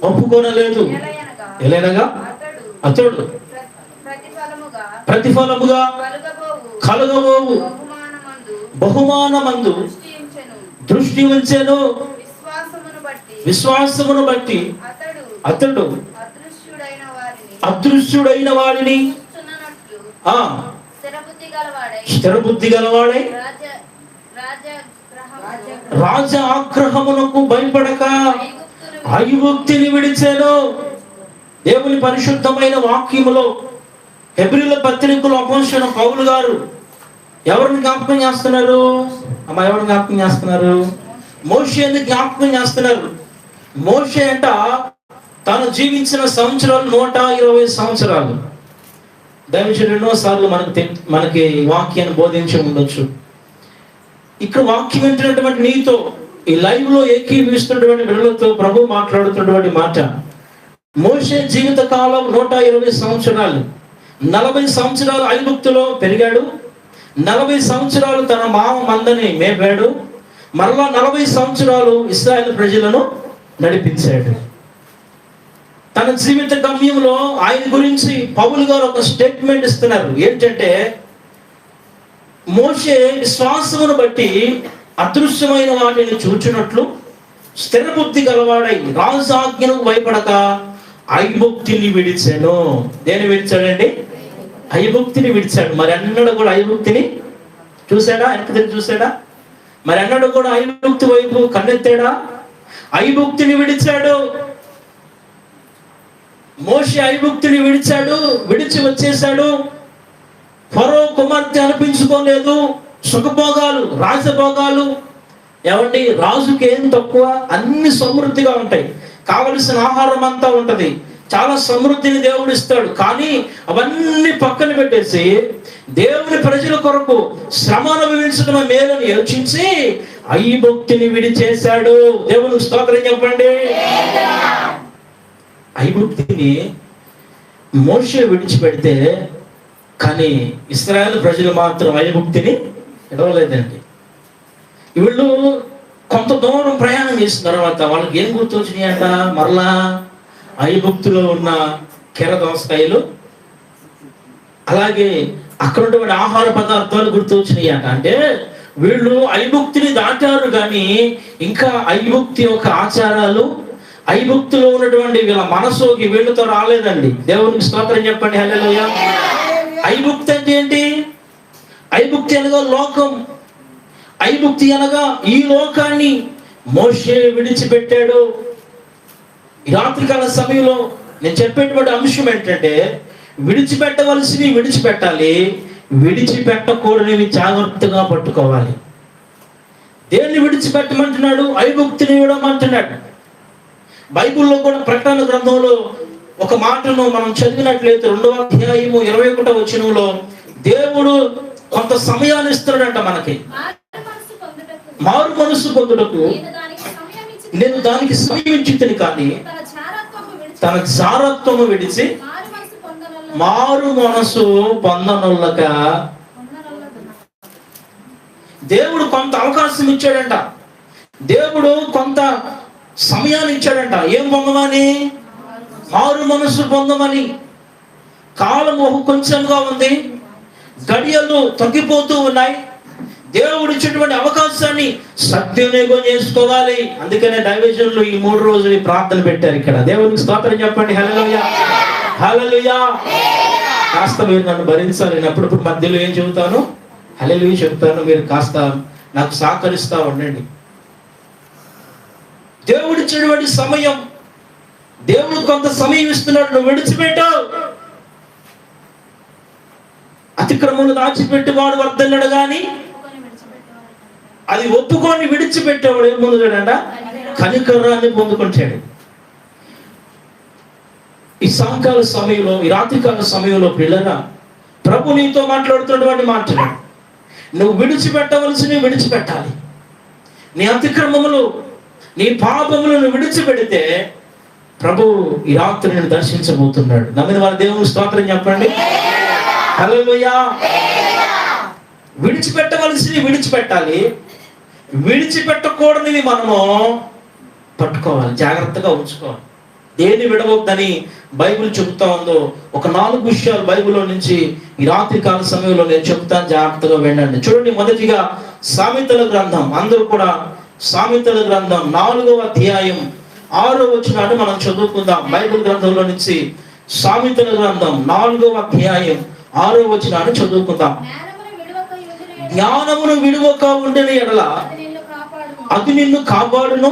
ఒప్పుకొనలేదు. ఎలాగనగా అతడు ప్రతిఫలముగా కలుగబోవు బహుమానమందు దృష్టి ఉంచెను. విశ్వాసమును బట్టి అతడు అదృశ్యుడైన వారిని స్థిరబుద్ధి గలవాడై రాజ ఆగ్రహమునకు భయపడక ఐగుప్తిని విడిచెను. దేవుని పరిశుద్ధమైన వాక్యములో హెబ్రీల పత్రికలో అపోస్తలుడైన పౌలు గారు ఎవరిని జ్ఞాపకం చేస్తున్నారు? ఎవరిని జ్ఞాపకం చేస్తున్నారు? మోషేని జ్ఞాపకం చేస్తున్నారు. మోషే అంట తాను జీవించిన సంవత్సరాలు 120 సంవత్సరాలు. దైవజనుడు ఎన్నోసార్లు మనకి వాక్యాన్ని బోధించి ఉండొచ్చు. ఇక్కడ వాక్యం వింటున్నటువంటి నీతో, ఈ లైవ్ లో ఏకీభవిస్తున్నటువంటి బిడ్డలతో ప్రభు మాట్లాడుతున్నటువంటి మాట, మోషే జీవిత కాలం 120 సంవత్సరాలు. 40 సంవత్సరాలు ఐగుప్తులో పెరిగాడు. 40 సంవత్సరాలు తన మామ మందని మేపాడు. మరలా 40 సంవత్సరాలు ఇశ్రాయేలు ప్రజలను నడిపించాడు. తన జీవిత గమ్యంలో ఆయన గురించి పౌలు గారు ఒక స్టేట్మెంట్ ఇస్తున్నారు. ఏంటంటే, మోషే విశ్వాసమును బట్టి అదృశ్యమైన వాటిని చూచినట్లు స్థిరబుద్ధి గలవాడై రాజాజ్ఞకు భయపడక ఐగుప్తిని విడిచాను. దేని విడిచాడండి? ఐగుప్తిని విడిచాడు. మరి అన్నడు కూడా ఐగుప్తిని చూశాడా? వెనక్కి చూశాడా? మరి అన్నడు కూడా ఐగుప్తి వైపు కన్నెత్తాడా? ఐగుప్తిని విడిచాడు. మోషే ఐగుప్తిని విడిచాడు. విడిచి వచ్చేశాడు. ఫరో కుమార్తె అనిపించుకోలేదు. సుఖభోగాలు, రాజభోగాలు. ఏమండి, రాజుకి ఏం తక్కువ? అన్ని సమృద్ధిగా ఉంటాయి. కావలసిన ఆహారం అంతా ఉంటది. చాలా సమృద్ధిని దేవుడు ఇస్తాడు. కానీ అవన్నీ పక్కన పెట్టేసి దేవుని ప్రజల కొరకు శ్రమ అనుభవించడం మేలని యోచించి ఐగుప్తుని విడిచేశాడు. దేవునికి స్తోత్రం చెప్పండి. ఐగుప్తుని మోషే విడిచిపెడితే, కానీ ఇశ్రాయేలు ప్రజలు మాత్రం ఐగుప్తుని విడవలేదండి. వీళ్ళు కొంత దూరం ప్రయాణం చేసిన తర్వాత వాళ్ళకి ఏం గుర్తొచ్చినాయంట? మరలా ఐగుప్తులో ఉన్న కెర దోసకాయలు, అలాగే అక్కడ ఉన్నటువంటి ఆహార పదార్థాలు గుర్తొచ్చినాయి అంట. అంటే వీళ్ళు ఐగుప్తిని దాటారు, కానీ ఇంకా ఐగుప్తి యొక్క ఆచారాలు, ఐగుప్తులో ఉన్నటువంటి వీళ్ళ మనసుకి వీళ్ళతో రాలేదండి. దేవునికి స్తోత్రం చెప్పండి. హల్లెలూయా. ఐగుప్తి అంటే ఏంటి? ఐగుప్తి అనగా లోకం. ఐగుప్తి అనగా ఈ లోకాన్ని మోషే విడిచిపెట్టాడు. ఈ రాత్రికాల సమయంలో నేను చెప్పేటువంటి అంశం ఏంటంటే, విడిచిపెట్టవలసినవి విడిచిపెట్టాలి, విడిచిపెట్టకూడనివి జాగ్రత్తగా పట్టుకోవాలి. దేన్ని విడిచిపెట్టమంటున్నాడు? ఐగుప్తిని విడమంటున్నాడు. బైబిల్లో కూడా ప్రకటన గ్రంథంలో ఒక మాటను మనం చదివినట్లయితే 2వ అధ్యాయము 21వ వచనంలో దేవుడు కొంత సమయాన్ని ఇస్తున్నాడంట మనకి. మారు మనసు పొందుటకు నేను దానికి సమయం ఇచ్చింది, కానీ తన జారత్వము విడిచి మారు మనసు పొందనొల్లక దేవుడు కొంత అవకాశం ఇచ్చాడంట. దేవుడు కొంత సమయాన్ని ఇచ్చాడంట. ఏం పొందమని? మారు మనసు పొందమని. కాలం కొంచెంగా ఉంది, గడియలు తగ్గిపోతూ ఉన్నాయి. దేవుడు ఇచ్చినటువంటి అవకాశాన్ని సద్వినియోగం చేసుకోవాలి. అందుకనే డైవిజన్లు ఈ 3 రోజులు ప్రార్థన పెట్టారు ఇక్కడ. దేవునికి స్తోత్రం చెప్పండి. హల్లెలూయా, హల్లెలూయా. కాస్త మీరు నన్ను భరించాలి. నేను అప్పుడప్పుడు మధ్యలో ఏం చెబుతాను? హల్లెలూయా చెప్తాను. మీరు కాస్త నాకు సహకరిస్తా ఉండండి. దేవుడు ఇచ్చినటువంటి సమయం, దేవుడు కొంత సమయం ఇస్తున్నాడు. నువ్వు విడిచిపెట్టావు. అతిక్రమములు దాచిపెట్టి వాడు వర్ధిల్లడు, గాని అది ఒప్పుకొని విడిచిపెట్టేవాడు ఏం పొందుతాడంట? కనికరాన్ని పొందుకుంటాడు. ఈ సాయంకాల సమయంలో, ఈ రాత్రికాల సమయంలో పిల్లరా, ప్రభు నీతో మాట్లాడుతున్నటువంటి మాటలు నువ్వు విడిచిపెట్టవలసినవి విడిచిపెట్టాలి. నీ అతిక్రమములు, నీ పాపములను విడిచిపెడితే ప్రభు ఈ రాత్రి నేను దర్శించబోతున్నాడు. నమ్మిన వారి దేవుని స్తోత్రం చెప్పండి. హల్లెలూయా. విడిచిపెట్టవలసినవి విడిచిపెట్టాలి, విడిచిపెట్టకూడనివి మనము పట్టుకోవాలి, జాగ్రత్తగా ఉంచుకోవాలి. దేన్ని విడవద్దని బైబిల్ చెబుతా ఉందో ఒక 4 విషయాలు బైబిల్లో నుంచి ఈ రాత్రి కాల సమయంలో నేను చెప్తాను, జాగ్రత్తగా వినండి. చూడండి, మొదటిగా సామెతల గ్రంథం. అందరూ కూడా సామెతల గ్రంథం 4వ అధ్యాయం 6వ వచనాన్ని మనం చదువుకుందాం. బైబిల్ గ్రంథంలో నుంచి సామెతల గ్రంథం 4వ అధ్యాయం 6వ వచనాన్ని చదువుకుందాం. జ్ఞానమును విడువక ఉండని ఎడల అది నిన్ను కాపాడును,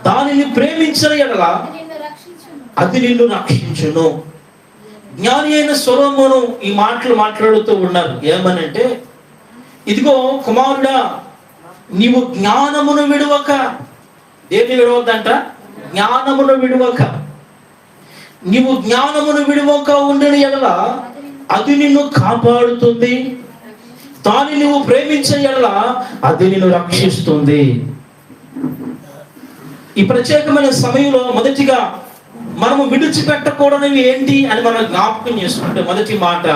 దానిని ప్రేమించిన ఎడల అది నిన్ను రక్షించును. జ్ఞాని అయిన సొలొమోను ఈ మాటలు మాట్లాడుతూ ఉన్నారు. ఏమనంటే, ఇదిగో కుమారుడా, నీవు జ్ఞానమును విడువక, దేన్ని విడవద్దంట? జ్ఞానమును విడువక. నీవు జ్ఞానమును విడువక ఉండని ఎడల అది నిన్ను కాపాడుతుంది, దాన్ని నువ్వు ప్రేమించిన ఎడల అది నిన్ను రక్షిస్తుంది. ఈ ప్రత్యేకమైన సమయంలో మొదటిగా మనము విడిచిపెట్టకూడనివి ఏంటి అని మనం జ్ఞాపకం చేసుకుంటే, మొదటి మాట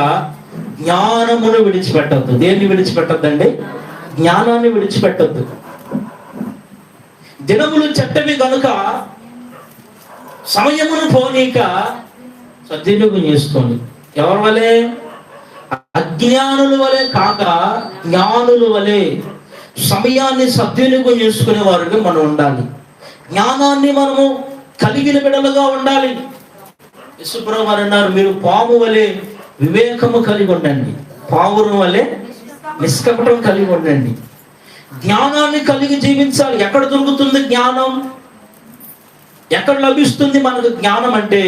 జ్ఞానమును విడిచిపెట్టద్దు. దేన్ని విడిచిపెట్టద్దండి? జ్ఞానాన్ని విడిచిపెట్టద్దు. దినములు చెడ్డవి కనుక సమయమును పోనీక సద్వినియోగం చేసుకోండి. ఎవరి వలె? అజ్ఞానుల వలె కాక జ్ఞానుల వలె సమయాన్ని సద్వినియోగం చేసుకునే వారుగా మనం ఉండాలి. జ్ఞానాన్ని మనము కలిగిన బిడ్డలుగా ఉండాలి. యేసుప్రభువు వారు అన్నారు, మీరు పాము వలె వివేకము కలిగి ఉండండి, పావురం వలె నిష్కపటం కలిగి ఉండండి. జ్ఞానాన్ని కలిగి జీవించాలి. ఎక్కడ దొరుకుతుంది జ్ఞానం? ఎక్కడ లభిస్తుంది మనకు జ్ఞానం? అంటే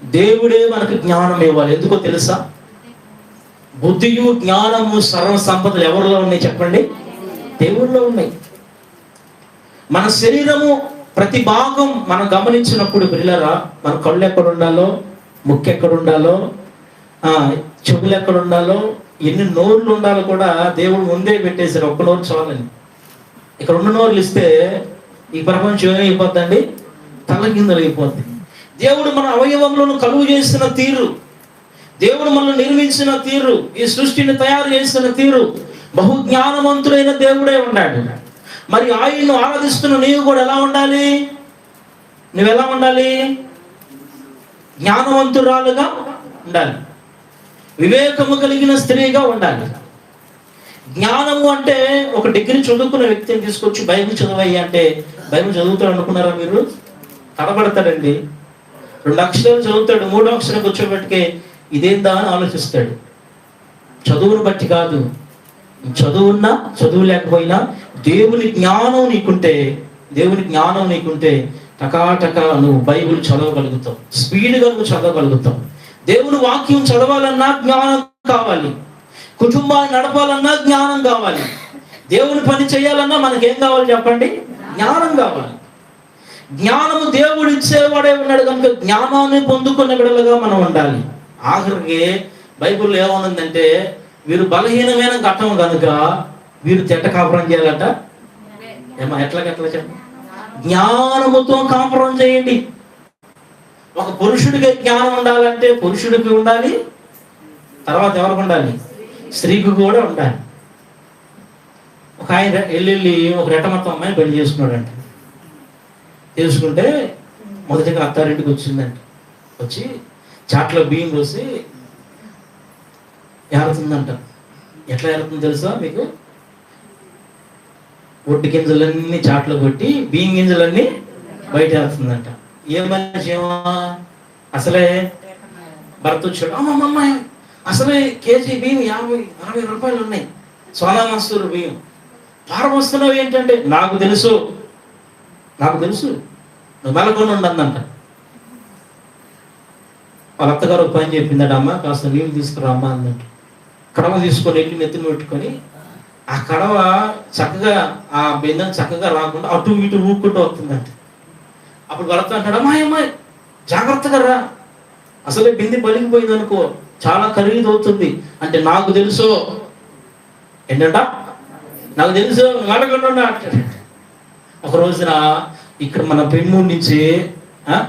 దేవుడే మనకు జ్ఞానం ఇవ్వాలి. ఎందుకో తెలుసా? బుద్ధియు జ్ఞానము సర్వ సంపదలు ఎవరిలో ఉన్నాయి చెప్పండి? దేవుళ్ళలో ఉన్నాయి. మన శరీరము ప్రతి భాగం మనం గమనించినప్పుడు పిల్లరా, మన కళ్ళు ఎక్కడ ఉండాలో, ముక్కు ఎక్కడ ఉండాలో, చెవులు ఎక్కడ ఉండాలో, ఎన్ని నోర్లు ఉండాలో కూడా దేవుడు ముందే పెట్టేశారు. ఒక్క నోరు చాలని. ఇక్కడ 2 నోర్లు ఇస్తే ఈ ప్రపంచం ఏమైపోద్దండి? తలకిందులు అయిపోద్ది. దేవుడు మన అవయవంలో కలుగు చేసిన తీరు, దేవుడు మనల్ని నిర్మించిన తీరు, ఈ సృష్టిని తయారు చేసిన తీరు, బహు జ్ఞానవంతుడైన దేవుడే ఉన్నాడు. మరి ఆయన్ను ఆరాధిస్తున్న నీవు కూడా ఎలా ఉండాలి? నువ్వెలా ఉండాలి? జ్ఞానవంతురాలుగా ఉండాలి, వివేకము కలిగిన స్త్రీగా ఉండాలి. జ్ఞానము అంటే ఒక డిగ్రీ చదువుకున్న వ్యక్తిని తీసుకొచ్చి బైబిల్ చదవయ్యా అంటే బైబిల్ చదువుతాడు అనుకున్నారా మీరు? తడబడతాడండి. 2 అక్షరాలు చదువుతాడు, 3వ అక్షరం కూర్చోబెట్టుకే ఇదేందా అని ఆలోచిస్తాడు. చదువును బట్టి కాదు, చదువున్నా చదువు లేకపోయినా దేవుని జ్ఞానం నీకుంటే టకాటక నువ్వు బైబిల్ చదవగలుగుతావు, స్పీడ్గా నువ్వు చదవగలుగుతావు. దేవుని వాక్యం చదవాలన్నా జ్ఞానం కావాలి, కుటుంబాన్ని నడపాలన్నా జ్ఞానం కావాలి, దేవుని పని చేయాలన్నా మనకేం కావాలి చెప్పండి? జ్ఞానం కావాలి. జ్ఞానము దేవుడు ఇచ్చేవాడే ఉన్నాడు కనుక జ్ఞానాన్ని పొందుకునే బిడ్డలుగా మనం ఉండాలి. ఆఖరికి బైబిల్లో ఏమనుందంటే వీరు బలహీనమైన ఘట్టం కనుక వీరు తెట్ట కాపురం చేయాలట. ఎట్లా చెప్పండి? జ్ఞానముతో కాపురం చేయండి. ఒక పురుషుడికి జ్ఞానం ఉండాలంటే పురుషుడికి ఉండాలి, తర్వాత ఎవరికి ఉండాలి? స్త్రీకి కూడా ఉండాలి. ఒక ఆయన వెళ్ళి ఒక రెట్టమత్తం అమ్మాయిని పెళ్లి చేసుకున్నాడంట. చేసుకుంటే మొదటిగా అత్తారింటికి వచ్చిందంట. వచ్చి చాట్లో బియ్యం పోసి ఏరుతుందంట. ఎట్లా ఏరుతుందో తెలుసా మీకు? ఒడ్డు గింజలన్నీ చాట్లో కొట్టి బియ్యం గింజలన్నీ బయట ఏరుతుందంట. ఏమన్నా అసలే భర్త వచ్చాడు, అమ్మాయి అసలే కేజీ బియ్యం 50-60 రూపాయలు ఉన్నాయి, సోనా మసూరు బియ్యం పారవస్తున్నావు ఏంటంటే నాకు తెలుసు నువ్వు మెలకొని ఉండందంట. వాళ్ళ అత్తగారు ఒక పని చెప్పిందట, అమ్మ కాస్త నీళ్ళు తీసుకురా అమ్మ అన్నట్టు. కడవ తీసుకొని వెళ్ళి నెత్తిని పెట్టుకొని ఆ కడవ చక్కగా ఆ బెందం చక్కగా రాకుండా అటు ఇటు ఊక్కుంటూ వస్తుందంట. అప్పుడు భర్త అంటాడు, అమ్మాయి జాగ్రత్తగా రా, అసలే బింది పలిగిపోయింది అనుకో, చాలా ఖరీదు అవుతుంది అంటే నాకు తెలుసు ఏంటంట, నాకు తెలుసు మెలకుండా అంటాడు. ఒక రోజున ఇక్కడ మన పెన్మూరు నుంచి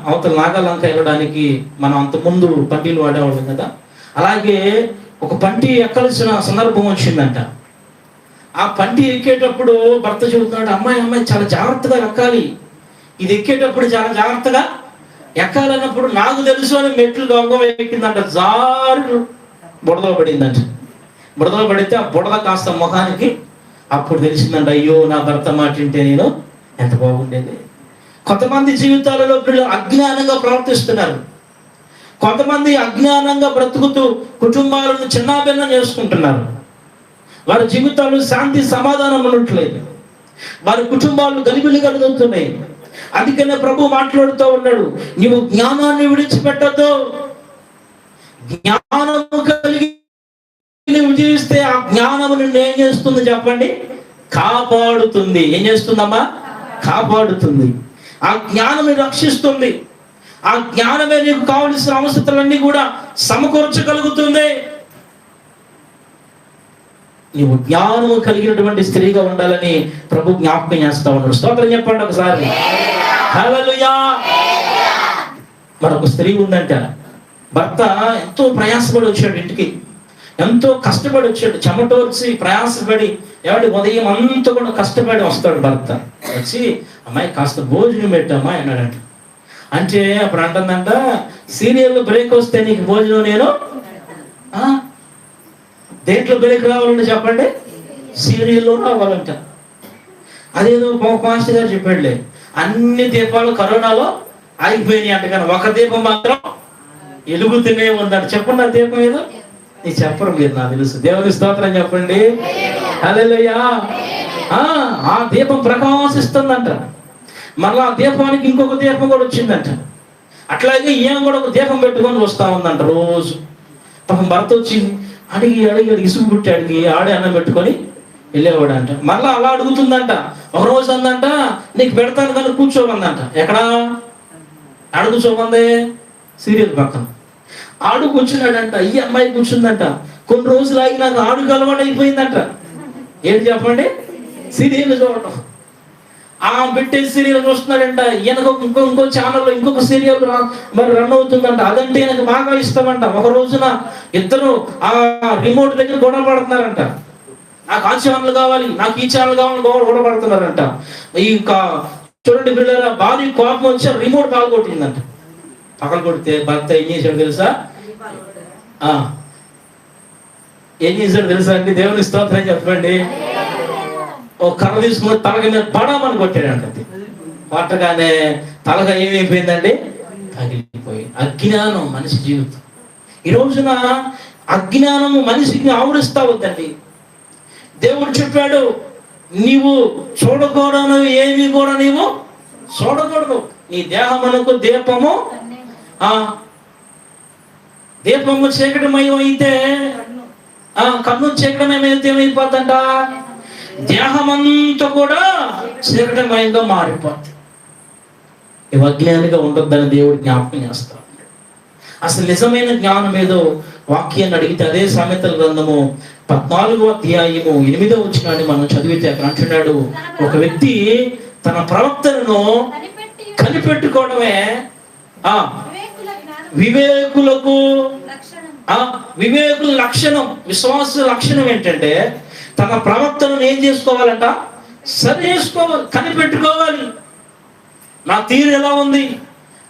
అవతల నాగాలంక వెళ్ళడానికి మనం అంతకుముందు పంటీలు వాడేవాళ్ళం కదా, అలాగే ఒక పంటి ఎక్కాల్సిన సందర్భం వచ్చిందంట. ఆ పంటి ఎక్కేటప్పుడు భర్త చెబుతున్నాడు, అమ్మాయి చాలా జాగ్రత్తగా ఎక్కాలి, ఇది ఎక్కేటప్పుడు చాలా జాగ్రత్తగా ఎక్కాలన్నప్పుడు నాకు తెలుసు అని మెట్లు గొంగ ఎక్కిందంట. జారు బుడదలో పడిందంట. బుడదలో పడితే ఆ బుడద కాస్త ముఖానికి అప్పుడు తెలిసిందంట, అయ్యో నా భర్త మాట వింటే నేను ఎంత బాగుండేది. కొంతమంది జీవితాలలో అజ్ఞానంగా ప్రవర్తిస్తున్నారు, కొంతమంది అజ్ఞానంగా బ్రతుకుతూ కుటుంబాలను చిన్నాభిన్నం చేసుకుంటున్నారు. వారి జీవితాలు శాంతి సమాధానం ఉండట్లేదు, వారి కుటుంబాలు గలిబిలి కలుగుతున్నాయి. అందుకనే ప్రభు మాట్లాడుతూ ఉన్నాడు, నీవు జ్ఞానాన్ని విడిచిపెట్టద్దు. జ్ఞానము కలిగి నువ్వు జీవిస్తే ఆ జ్ఞానము నిన్ను ఏం చేస్తుంది చెప్పండి? కాపాడుతుంది. ఏం చేస్తుందమ్మా? కాపాడుతుంది. ఆ జ్ఞానం రక్షిస్తుంది. ఆ జ్ఞానమే నీకు కావలసిన అవసరాలన్నీ కూడా సమకూర్చగలుగుతుంది. నీవు జ్ఞానము కలిగినటువంటి స్త్రీగా ఉండాలని ప్రభు జ్ఞాపకం చేస్తా ఉన్నాడు. స్తోత్రం చెప్పండి ఒకసారి. హల్లెలూయా. మరొక స్త్రీ ఉందంట. భర్త ఎంతో ప్రయాసపడి వచ్చాడు ఇంటికి, ఎంతో కష్టపడి వచ్చాడు, చెమటోర్చి ప్రయాసపడి ఉదయం అంతా కూడా కష్టపడి వస్తాడు భర్త. వచ్చి అమ్మాయి కాస్త భోజనం పెట్టమ్మా అన్నాడంట. అంటే అప్పుడు అంటుందంట, సీరియల్లో బ్రేక్ వస్తే నీకు భోజనం నేను దేంట్లో బ్రేక్ రావాలంటే చెప్పండి? సీరియల్లో రావాలంట. అదేదో మాస్టర్ గారు చెప్పాడులే, అన్ని దీపాలు కరోనాలో ఆగిపోయినాయి అంట, కానీ ఒక దీపం మాత్రం వెలుగుతూనే ఉందంట. చెప్పండి ఆ దీపం ఏదో? నీ చెప్పరు మీరు, నాకు తెలుసు. దేవుని స్తోత్రం చెప్పండి. హల్లెలూయా. ఆ దీపం ప్రకాశిస్తుందంట. మళ్ళీ ఆ దీపానికి ఇంకొక దీపం కూడా వచ్చిందంట. అట్లాగే ఈయన కూడా ఒక దీపం పెట్టుకొని వస్తా ఉందంట రోజు. పాపం భర్త వచ్చి అడిగి ఇసుగు పుట్టి అడిగి ఆడే అన్నం పెట్టుకొని వెళ్ళేవాడంట. మళ్ళీ అలా అడుగుతుందంట. ఒక రోజు అందంట, నీకు పెడతాను కానీ కూర్చోమందంట. ఎక్కడా? ఆడు కూర్చోమంది సీరియల్ పక్కన. ఆడు కూర్చున్నాడంట. ఈ అమ్మాయి కూర్చుందంట. కొన్ని రోజులు ఆగి నాకు ఆడుకు అలవాటు అయిపోయిందంట. ఏంటి చెప్పండి? సీరియల్ చూడటం. ఆ పెట్టే సీరియల్ చూస్తున్నాడంట, ఈయనకు ఇంకో ఛానల్లో ఇంకొక సీరియల్ మరి రన్ అవుతుందంట, అదంటే ఈయనకు బాగా ఇష్టమంట. ఒక రోజున ఇద్దరు ఆ రిమోట్ దగ్గర గొడవ పడుతున్నారంట. నాకు ఆ ఛానల్ కావాలి, నాకు ఈ ఛానల్ కావాలి, గొడవ పడుతున్నారంట. ఇంకా చూడండి పిల్లల, భార్య కోపం వచ్చి రిమోట్ బాగా కొట్టిందంట. పక్కన కొడితే భర్త ఏం చేశాడు తెలుసా? ఏం చేశాడు తెలుసా అండి? దేవుని స్తోత్రం చెప్పండి. ఒక కర్ర తీసుకుని తలక మీద పడమని కొట్టాడంట. కొట్టగానే తలక ఏమైపోయిందండి? తగిలిపోయి. అజ్ఞానం మనిషి జీవితం. ఈ రోజున అజ్ఞానం మనిషిని ఆవరిస్తా వద్దండి. దేవుడు చెప్పాడు, నీవు చూడకూడదు ఏమి కూడా నీవు చూడకూడదు. నీ దేహమునకు దీపము చీకటిమయం అయితే కన్ను చీకటమయం అయితే ఏమైపోతుందంట? దేహమంతా కూడా చీకటిమయంగా మారిపోతుంది. ఇవి అజ్ఞానిగా ఉంటుందని దేవుడు జ్ఞాపకం చేస్తా. అసలు నిజమైన జ్ఞానం ఏదో వాక్యాన్ని అడిగితే అదే సామెతల గ్రంథము 14వ అధ్యాయము 8వ వచనాన్ని మనం చదివితే అక్కడ అంటున్నాడు, ఒక వ్యక్తి తన ప్రవక్తలను కనిపెట్టుకోవడమే వివేకుల లక్షణం. విశ్వాస లక్షణం ఏంటంటే తన ప్రవక్తలను ఏం చేసుకోవాలంట? సరి చేసుకోవాలి, కనిపెట్టుకోవాలి. నా తీరు ఎలా ఉంది,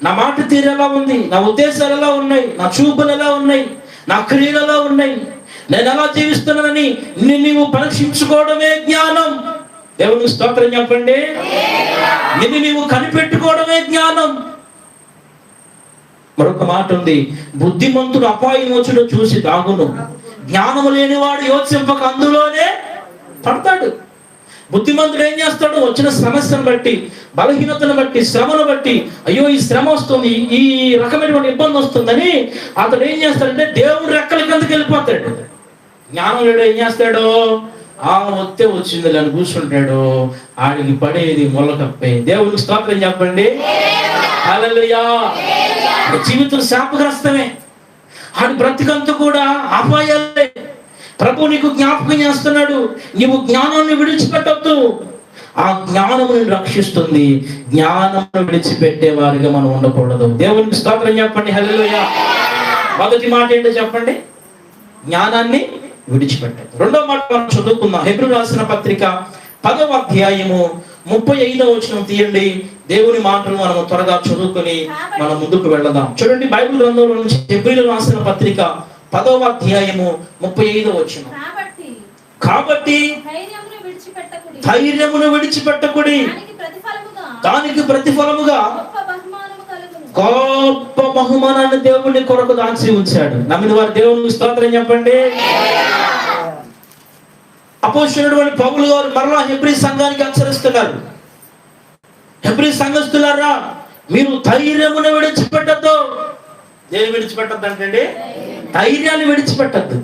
నా మాట తీరు ఎలా ఉంది, నా ఉద్దేశాలు ఎలా ఉన్నాయి, నా చూపులు ఎలా ఉన్నాయి, నా క్రియలు ఎలా ఉన్నాయి, నేను ఎలా జీవిస్తున్నానని నీవు పరీక్షించుకోవడమే జ్ఞానం. దేవునికి స్తోత్రం చెప్పండి. నిన్ను నీవు కనిపెట్టుకోవడమే జ్ఞానం. మరొక మాట ఉంది, బుద్ధిమంతుడు అపాయం వచ్చుడు చూసి దాగును, జ్ఞానము లేనివాడు యోచింపక అందులోనే పడతాడు. బుద్ధిమంతుడు ఏం చేస్తాడు? వచ్చిన సమస్యను బట్టి, బలహీనతను బట్టి, శ్రమను బట్టి, అయ్యో ఈ శ్రమ వస్తుంది, ఈ రకమైనటువంటి ఇబ్బంది వస్తుందని అతడు ఏం చేస్తాడంటే దేవుడు రెక్కల కిందకి వెళ్ళిపోతాడు. జ్ఞానం లేడు ఏం చేస్తాడు? వస్తే వచ్చింది అని కూర్చుంటాడు. ఆడికి పడేది మొలకప్పే. దేవునికి స్తోత్రం చెప్పండి. హల్లెలూయా. జీవితం శాపగ్రస్తమే. ఆడి బ్రతికంతా కూడా అపాయాలే. ప్రభు నీకు జ్ఞాపకం చేస్తున్నాడు, నీవు జ్ఞానాన్ని విడిచిపెట్టద్దు. ఆ జ్ఞానము రక్షిస్తుంది. జ్ఞానమును విడిచిపెట్టే వారిగా మనం ఉండకూడదు. దేవునికి స్తోత్రం చెప్పండి. హల్లెలూయా. మొదటి మాట ఏంటో చెప్పండి? జ్ఞానాన్ని విడిచిపెట్టదు. రెండో మాట మనం చదువుకుందాం. హెబ్రీ రాసిన పత్రిక 10వ అధ్యాయము 35వ వచనం తీయండి. దేవుని మాటలు మనం త్వరగా చదువుకొని మనం ముందుకు వెళ్దాం. చూడండి, బైబిల్ గ్రంథంలో నుంచి హెబ్రీలు రాసిన పత్రిక 10వ అధ్యాయము 35వ వచనం. కాబట్టి ధైర్యమును విడిచిపెట్టకుడి, దానికి ప్రతిఫలముగా గొప్ప బహుమానాన్ని దేవుని కొరకు దాచి ఉంచాడు. నమ్మిన వారు దేవునికి స్తోత్రం చెప్పండి. అపోస్తలుడైన పౌలు గారు మరలా హెబ్రీ సంఘానికి హెచ్చరిస్తున్నారు. హెబ్రీ సంఘస్థులారా, మీరు ధైర్యమును విడిచిపెట్టద్దు. దేని విడిచిపెట్టద్దు అంటే? ధైర్యాన్ని విడిచిపెట్టద్దు.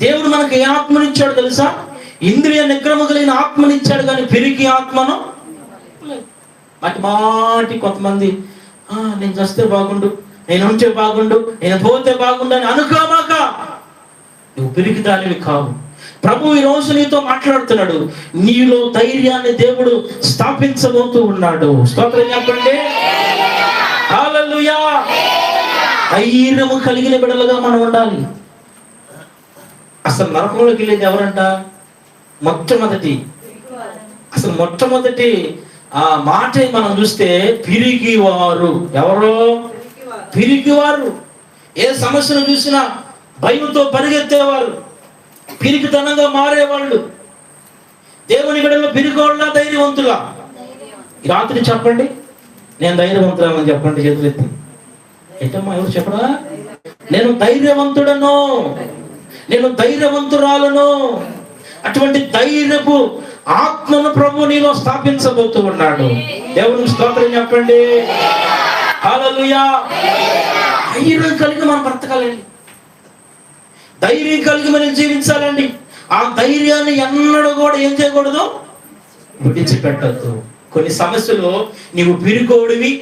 దేవుడు మనకు ఏ ఆత్మనిచ్చాడు తెలుసా? ఇంద్రియ నిగ్రహము కలిగిన ఆత్మనిచ్చాడు, కానీ పెరిగి ఆత్మను మాటి కొంతమంది నేను చేస్తే బాగుండు, నేను ఉంటే బాగుండు, నేను పోతే బాగుండు అని అనుకోమాక. నువ్వు పెరిగి దానివి కావు. ప్రభు ఈ రోజు నీతో మాట్లాడుతున్నాడు. నీలో ధైర్యాన్ని దేవుడు స్థాపించబోతూ ఉన్నాడు. స్తోత్రం చెప్పండి. హల్లెలూయా. ధైర్యము కలిగిన బిడ్డలుగా మనం ఉండాలి. అసలు నరకంలోకి వెళ్ళేది ఎవరంట? మొట్టమొదటి ఆ మాటే మనం చూస్తే పిరికివారు. ఎవరో పిరికివారు. ఏ సమస్యను చూసినా భయంతో పరిగెత్తేవారు, పిరికితనంగా మారేవాళ్ళు. దేవుని బిడ్డలో పిరికోళ్ళ ధైర్యవంతులా? ఈ రాత్రి చెప్పండి, నేను ధైర్యవంతురాలని చెప్పండి. చేతులెత్తి. ఏంటమ్మా, ఎవరు చెప్పరా? నేను ధైర్యవంతుడను, నేను ధైర్యవంతురాలను. అటువంటి ధైర్యపు ఆత్మను ప్రభు నీలో స్థాపించబోతూ ఉన్నాడు. దేవునికి స్తోత్రం చెప్పండి. హల్లెలూయా. ధైర్యం కలిగి మనం బ్రతకాలండి. ధైర్యం కలిగి మనం జీవించాలండి. ఆ ధైర్యాన్ని ఎన్నడూ కూడా ఏం చేయకూడదు? విడిచిపెట్టద్దు. కొన్ని సమస్యలు నీవు పిరికోడివి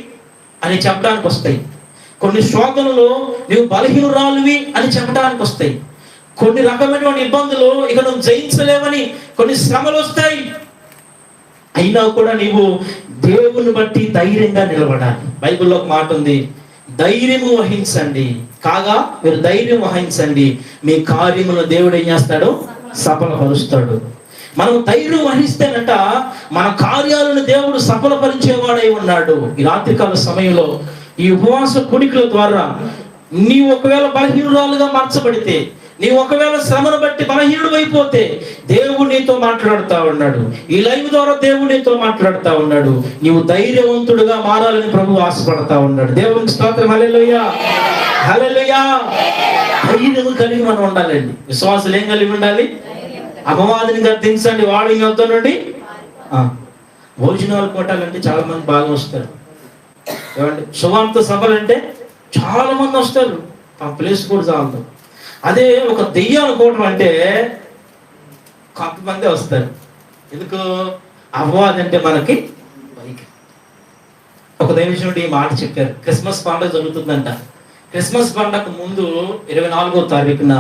అని చెప్పడానికి వస్తాయి. కొన్ని శోధనలు నీవు బలహీనురాలువి అని చెప్పడానికి వస్తాయి. కొన్ని రకమైనటువంటి ఇబ్బందులు ఇక నువ్వు జయించలేవని కొన్ని శ్రమలు వస్తాయి. అయినా కూడా నీవు దేవుని బట్టి ధైర్యంగా నిలబడాలి. బైబిల్లో ఒక మాట ఉంది, ధైర్యము వహించండి, కాగా మీరు ధైర్యం వహించండి, మీ కార్యములను దేవుడు ఏం చేస్తాడు? సఫలపరుస్తాడు. మనం ధైర్యం వహిస్తేనట మన కార్యాలను దేవుడు సఫలపరిచేవాడై ఉన్నాడు. ఈ రాత్రికాల సమయంలో ఈ ఉపవాస కూడికల ద్వారా నీవు ఒకవేళ బలహీనురాలుగా మార్చబడితే, నీవు ఒకవేళ శ్రమను బట్టి బలహీనుడు అయిపోతే దేవుడు నీతో మాట్లాడుతూ ఉన్నాడు. ఈ లైవ్ ద్వారా దేవుడు నీతో మాట్లాడుతూ ఉన్నాడు. నీవు ధైర్యవంతుడుగా మారాలని ప్రభు ఆశపడతా ఉన్నాడు. దేవునికి స్తోత్రం. హల్లెలూయా, హల్లెలూయా. ధైర్యం కలిగి మనం ఉండాలండి. విశ్వాసులు ఏం కలిగి ఉండాలి? అపవాదిని గద్దించండి, వాడు ఇంకొద్ద నుండి. భోజనాలు కొట్టాలంటే చాలా మంది బాగా వస్తారు. ఏమంటే సువార్త సభలు అంటే చాలా మంది వస్తారు, ఆ ప్లేస్ కూడా చాలదు. అదే ఒక దెయ్యాలు కోవడం అంటే కొంతమంది వస్తారు. ఎందుకు? అపవాది అంటే మనకి బైక్. ఒక దైవజనుడు ఈ మాట చెప్పారు. క్రిస్మస్ పండుగ జరుగుతుందంట. క్రిస్మస్ పండుగ ముందు 24వ తారీఖున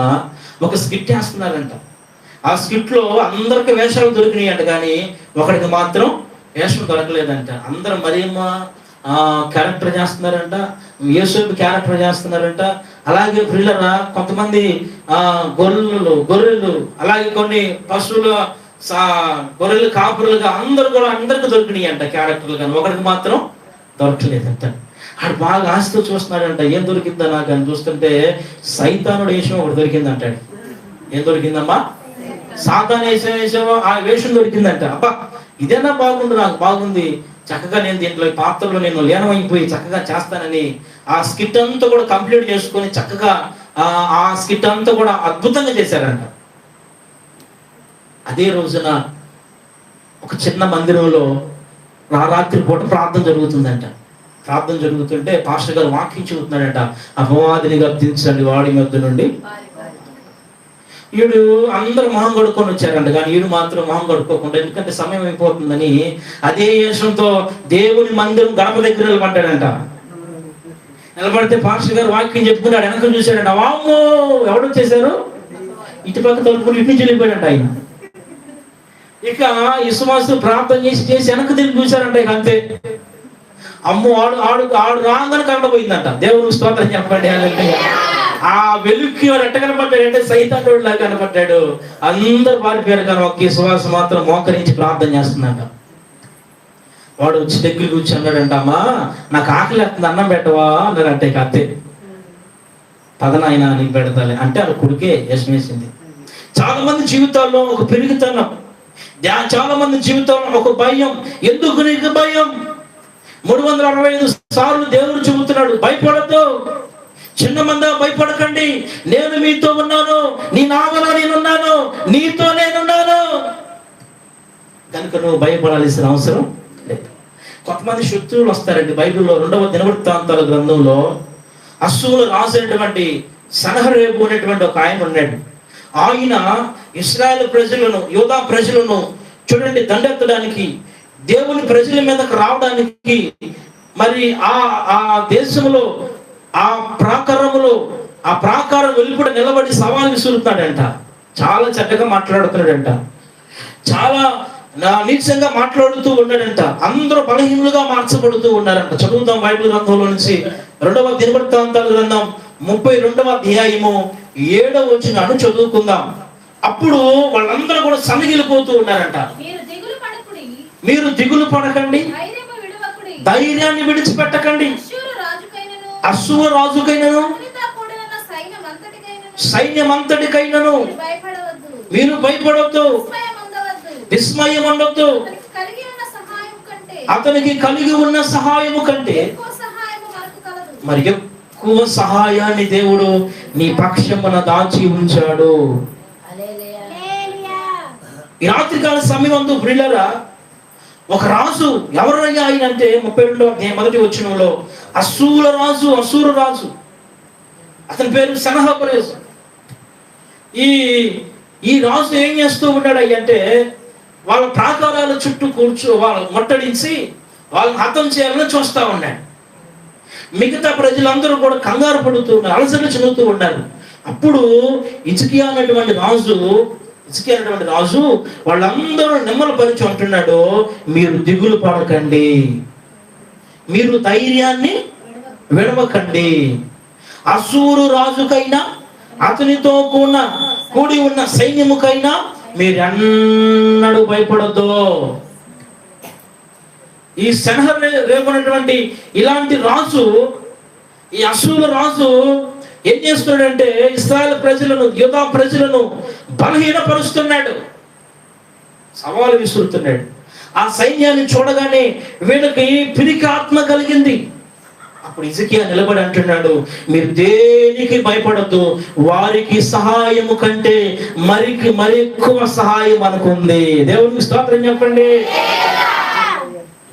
ఒక స్కిట్ చేస్తున్నారంట. ఆ స్కిట్ లో అందరికి వేషాలు దొరికినాయి అంట, కానీ ఒకడికి మాత్రం వేషం దొరకలేదంట. అందరూ మరియమ్మ క్యారెక్టర్ చేస్తున్నారంట, యేసోబు క్యారెక్టర్ చేస్తున్నారంట. అలాగే పిల్లల కొంతమంది గొర్రెలు, అలాగే కొన్ని పశువుల గొర్రెలు కాపురులుగా అందరికి దొరికినాయి అంట క్యారెక్టర్లు, కానీ ఒకడికి మాత్రం దొరకలేదంట. ఆడు బాగా ఆశతో చూస్తున్నాడంట, ఏం దొరికిందా నాకు అని. చూస్తుంటే సైతానుడు వేషం ఒకటి దొరికిందంటాడు. ఏం దొరికిందమ్మా? సాతాను వేసావో ఆ వేషం దొరికిందంట. అబ్బా ఇదేనా బాగుండు, నాకు బాగుంది, చక్కగా నేను దీంట్లో పాత్రలో నేను లీనమైపోయి చక్కగా చేస్తానని ఆ స్కిట్ అంతా కూడా కంప్లీట్ చేసుకొని చక్కగా ఆ స్కిట్ అంతా కూడా అద్భుతంగా చేశారంట. అదే రోజున ఒక చిన్న మందిరంలో రాత్రి పూట ప్రార్థన జరుగుతుందంట. ప్రార్థన జరుగుతుంటే పాస్టర్ గారు వాక్యం చెబుతున్నాడంట, అపవాదిని గద్దించండి, వాడి మధ్య నుండి. వీడు అందరూ మొహం కడుక్కొని వచ్చారంట, కానీ వీడు మాత్రం మొహం కడుక్కోకుండా, ఎందుకంటే సమయం అయిపోతుందని అదే యేసుతో దేవుని మందిరం గడప దగ్గర నిలబడ్డాడంట. నిలబడితే పాస్టర్ గారు వాక్యం చెప్పుకున్నాడు. వెనక చూశాడంట, వామ్మో ఎవడు వచ్చేసారు, ఇటుపక్క తలుపుకుని ఇటు నుంచి వెళ్ళిపోయాడంట ఆయన. ఇక విశ్వాసం ప్రార్థన చేసి వెనక తిరిగి చూశారంట. ఇక అంతే, అమ్మో ఆడు రాగానే కనబడిపోయిందంట. దేవుని స్తోత్రం చెప్పండి. ఆ వెలుక్కి వాడు ఎట్ట కనపడ్డాడు అంటే సైతానుడు లాగా కనపడ్డాడు. అందరు పారిపోయారు, కానీ ఒక విశ్వాసం మాత్రం మోకరించి ప్రార్థన చేస్తుందంట. వాడు వచ్చి దగ్గర కూర్చొని అన్నాడంట, అమ్మా నాకు ఆకలి వేస్తుంది, అన్నం పెట్టవా అన్నాడంటే. ఇక అంతే, పదనాయన నీకు పెడతాలి అంటే ఆ కొడుకే యశ్మేసింది. చాలా మంది జీవితాల్లో ఒక పెరుగుతనం, చాలా మంది జీవితంలో ఒక భయం. ఎందుకు నీకు భయం? 365 సార్లు దేవుడు చెబుతున్నాడు, భయపడద్దు, చిన్న మంద భయపడకండి, నేను మీతో ఉన్నాను, నీ నామలో నేనున్నాను, నీతో నేనున్నాను, కనుక నువ్వు భయపడాల్సిన అవసరం లేదు. కొంతమంది శత్రువులు వస్తారండి. బైబిల్లో 2వ దినవృత్తాంతాల గ్రంథంలో అస్సులు రాసినటువంటి సనహరేబు అనేటువంటి ఒక ఆయన ఉన్నాడు. ఆయన ఇశ్రాయేలు ప్రజలను, యూదా ప్రజలను చూడండి దండెత్తడానికి, దేవుని ప్రజల మీదకు రావడానికి, మరి ఆ దేశంలో ఆ ప్రాకారం వెలుపడ నిలబడి సవాల్ విసురుతాడంట. చాలా చక్కగా మాట్లాడుతున్నాడంట, చాలా నీచంగా మాట్లాడుతూ ఉన్నాడంట. అందరూ బలహీనులుగా మార్చబడుతూ ఉన్నారంట. చదువుతాం బైబిల్ గ్రంథంలో నుంచి 2వ దినవృత్తాంతాల గ్రంథం 32వ అధ్యాయము 7వ వచనాన్ని చదువుకుందాం. అప్పుడు వాళ్ళందరూ కూడా సన్నగిలిపోతూ ఉన్నారంట. మీరు దిగులు పడకండి, ధైర్యాన్ని విడిచిపెట్టకండి, అశ్షూరు రాజుకైనను సైన్యమంతటికైనను మీరు భయపడవద్దు, విస్మయం ఉండొద్దు. అతనికి కలిగి ఉన్న సహాయము కంటే మరి ఎక్కువ సహాయాన్ని దేవుడు నీ పక్షమున దాచి ఉంచాడు. ఈ రాత్రికాల సమయమందు ప్రియులారా, ఒక రాజు, ఎవరయ్యా ఆయన అంటే 32వ అధ్యాయం 1వ వచనంలో అశ్షూరు రాజు, అతని పేరు సనహరేబు. ఈ రాజు ఏం చేస్తూ ఉన్నాడు అంటే వాళ్ళ ప్రాకారాల చుట్టూ వాళ్ళు ముట్టడించి వాళ్ళని హతం చేయాలని చూస్తూ ఉన్నాడు. మిగతా ప్రజలందరూ కూడా కంగారు పడుతూ ఉన్నారు, అలసట చెందుతూ ఉన్నారు. అప్పుడు హిజ్కియా అనేటువంటి రాజు హిజ్కియా అనేటువంటి రాజు వాళ్ళందరూ నిమ్మలపరిచి అంటున్నాడు, మీరు దిగులు పడకండి, మీరు ధైర్యాన్ని విడవకండి. అసూరు రాజుకైనా అతనితో కూడి ఉన్న సైన్యముకైనా మీరెన్నడూ భయపడద్దు. ఈ సెనహెరీబు ఇలాంటి రాజు, ఈ అసూరు రాజు ఏం చేస్తున్నాడంటే ఇశ్రాయేలు ప్రజలను, యూదా ప్రజలను బలహీనపరుస్తున్నాడు, సవాలు విసురుతున్నాడు. ఆ సైన్యాన్ని చూడగానే వీళ్ళకి పిరికి ఆత్మ కలిగింది. అప్పుడు హిజ్కియా నిలబడి అంటున్నాడు, మీరు దేనికి భయపడద్దు, వారికి సహాయము కంటే మరి ఎక్కువ సహాయం మనకుంది. దేవునికి స్తోత్రం చెప్పండి.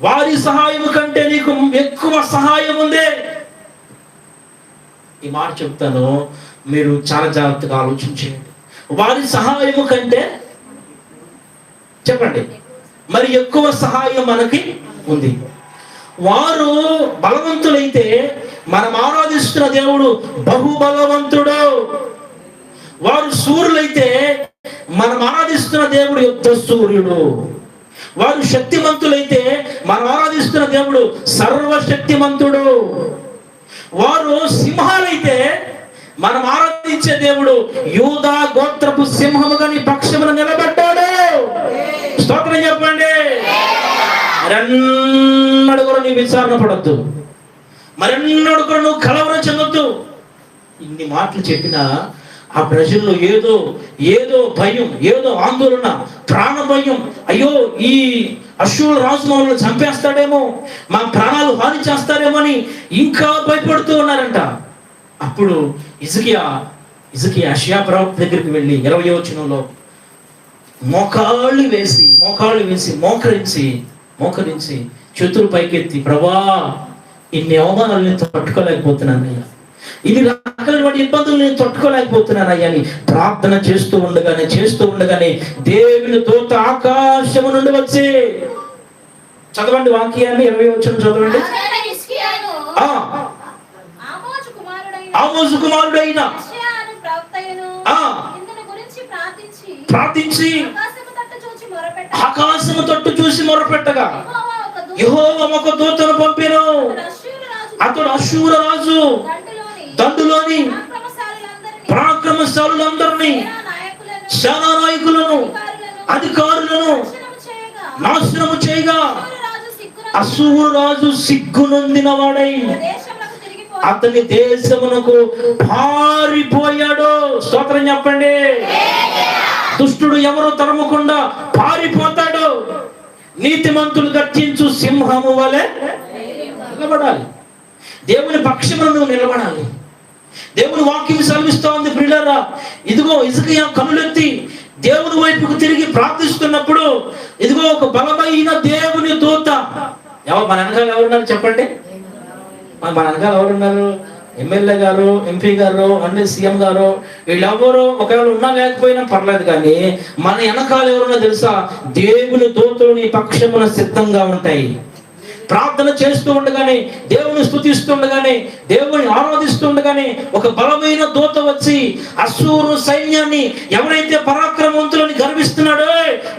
వారి సహాయం కంటే నీకు ఎక్కువ సహాయం ఉంది. ఈ మాట చెప్తాను, మీరు చాలా జాగ్రత్తగా ఆలోచించండి. వారి సహాయము కంటే చెప్పండి మరి ఎక్కువ సహాయం మనకి ఉంది. వారు బలవంతులైతే మనం ఆరాధిస్తున్న దేవుడు బహుబలవంతుడు. వారు సూర్యులైతే మనం ఆరాధిస్తున్న దేవుడు యుద్ధ సూర్యుడు. వారు శక్తిమంతులైతే మనం ఆరాధిస్తున్న దేవుడు సర్వశక్తిమంతుడు. వారు సింహాలైతే మనం ఆరాధించే దేవుడు యూదా గోత్రపు సింహముగా నీ పక్షమున నిలబడ్డాడు. స్తోత్రం చెప్పండి. మరెన్నడు కూడా నీ విచారణ పడద్దు, మరెన్నడు కూడా నువ్వు కలవరం చెందొద్దు. ఇన్ని మాటలు చెప్పినా ఆ ప్రజల్లో ఏదో భయం, ఏదో ఆందోళన, ప్రాణ భయం. అయ్యో, ఈ అష్షూరు రాజు మమ్మల్ని చంపేస్తాడేమో, మా ప్రాణాలు హాని చేస్తాడేమో అని ఇంకా భయపడుతూ ఉన్నారంట. అప్పుడు హిజ్కియా యెషయా ప్రవక్త దగ్గరికి వెళ్ళి 20వ వచనంలో మోకాళ్ళు వేసి మోకరించి చేతులు పైకెత్తి, ప్రభా, ఇన్ని అవమానాలు నేను తట్టుకోలేకపోతున్నానయ్యా, ఇన్ని రకాలైన ఇబ్బందులు నేను తట్టుకోలేకపోతున్నానయ్యా అని ప్రార్థన చేస్తూ ఉండగానే దేవుని దూత ఆకాశము నుండి వచ్చి, చదవండి వాక్యాన్ని, 20వ వచనం చదవండి. ఆమోజు కుమారుడైన ప్రార్థించి ఆకాశము తట్టు చూసి మొరపెట్టగా యెహోవా ఒక దూతను పంపెను. అతడు అష్షూరు రాజు దండులోని పరాక్రమశాలులందరినీ, సేనా నాయకులను, అధికారులను నాశనము చేయగా అష్షూరు రాజు సిగ్గునొందిన వాడై అతని దేశమునకు పారిపోయాడు. స్తోత్రం చెప్పండి. దుష్టుడు ఎవరు తరమకుండా పారిపోతాడు. నీతిమంతులు గర్జించు సింహము వలె నిలబడాలి. దేవుని పక్షమున నువ్వు నిలబడాలి. దేవుని వాక్యం సెలవిస్తూ ఉంది, ప్రియులారా, ఇదిగో హిజ్కియా కనులెత్తి దేవుని వైపుకు తిరిగి ప్రార్థిస్తున్నప్పుడు ఇదిగో ఒక బలమైన దేవుని దూత. మన వెనకాల ఎవరున్నారు చెప్పండి? మన వెనకాల ఎవరున్నారు? ఎమ్మెల్యే గారు, ఎంపీ గారు, అంటే సీఎం గారు, వీళ్ళెవరు ఒకవేళ ఉన్నా లేకపోయినా పర్లేదు, కానీ మన వెనకాల ఎవరున్నా తెలుసా? దేవుని దూతలు నీ పక్షమున సిద్ధంగా ఉంటాయి. ప్రార్థన చేస్తూ ఉండగానే, దేవుని స్తుతిస్తూ ఉండగానే, దేవుని ఆరాధిస్తూ ఉండగానే ఒక బలమైన దూత వచ్చి అష్షూరు సైన్యాన్ని, ఎవరైతే పరాక్రమవంతులని గర్విస్తున్నాడో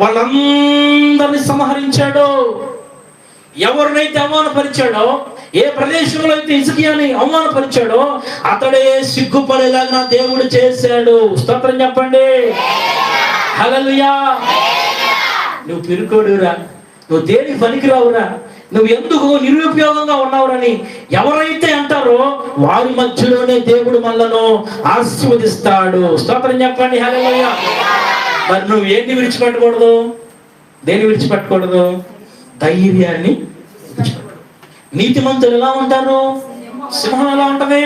వాళ్ళందరినీ సంహరించాడు. ఎవరినైతే అవమానపరిచాడో, ఏ ప్రదేశంలో అయితే హిజ్కియాని అవమానపరిచాడో అతడే సిగ్గుపడేలాగా దేవుడు చేశాడు. స్తోత్రం చెప్పండి. హల్లెలూయా. నువ్వు పిరుకోడురా, నువ్వు దేనికి పనికిరావురా, నువ్వు ఎందుకు నిరుపయోగంగా ఉన్నావురని ఎవరైతే అంటారో వారి మధ్యలోనే దేవుడు మనలను ఆశీర్వదిస్తాడు. స్తోత్రం చెప్పండి. హల్లెలూయా. మరి నువ్వు ఏంటి విడిచిపెట్టకూడదు? దేన్ని విడిచిపెట్టకూడదు? ధైర్యాన్ని. నీతిమంతులు ఎలా ఉంటారు? సింహం ఎలా ఉంటది?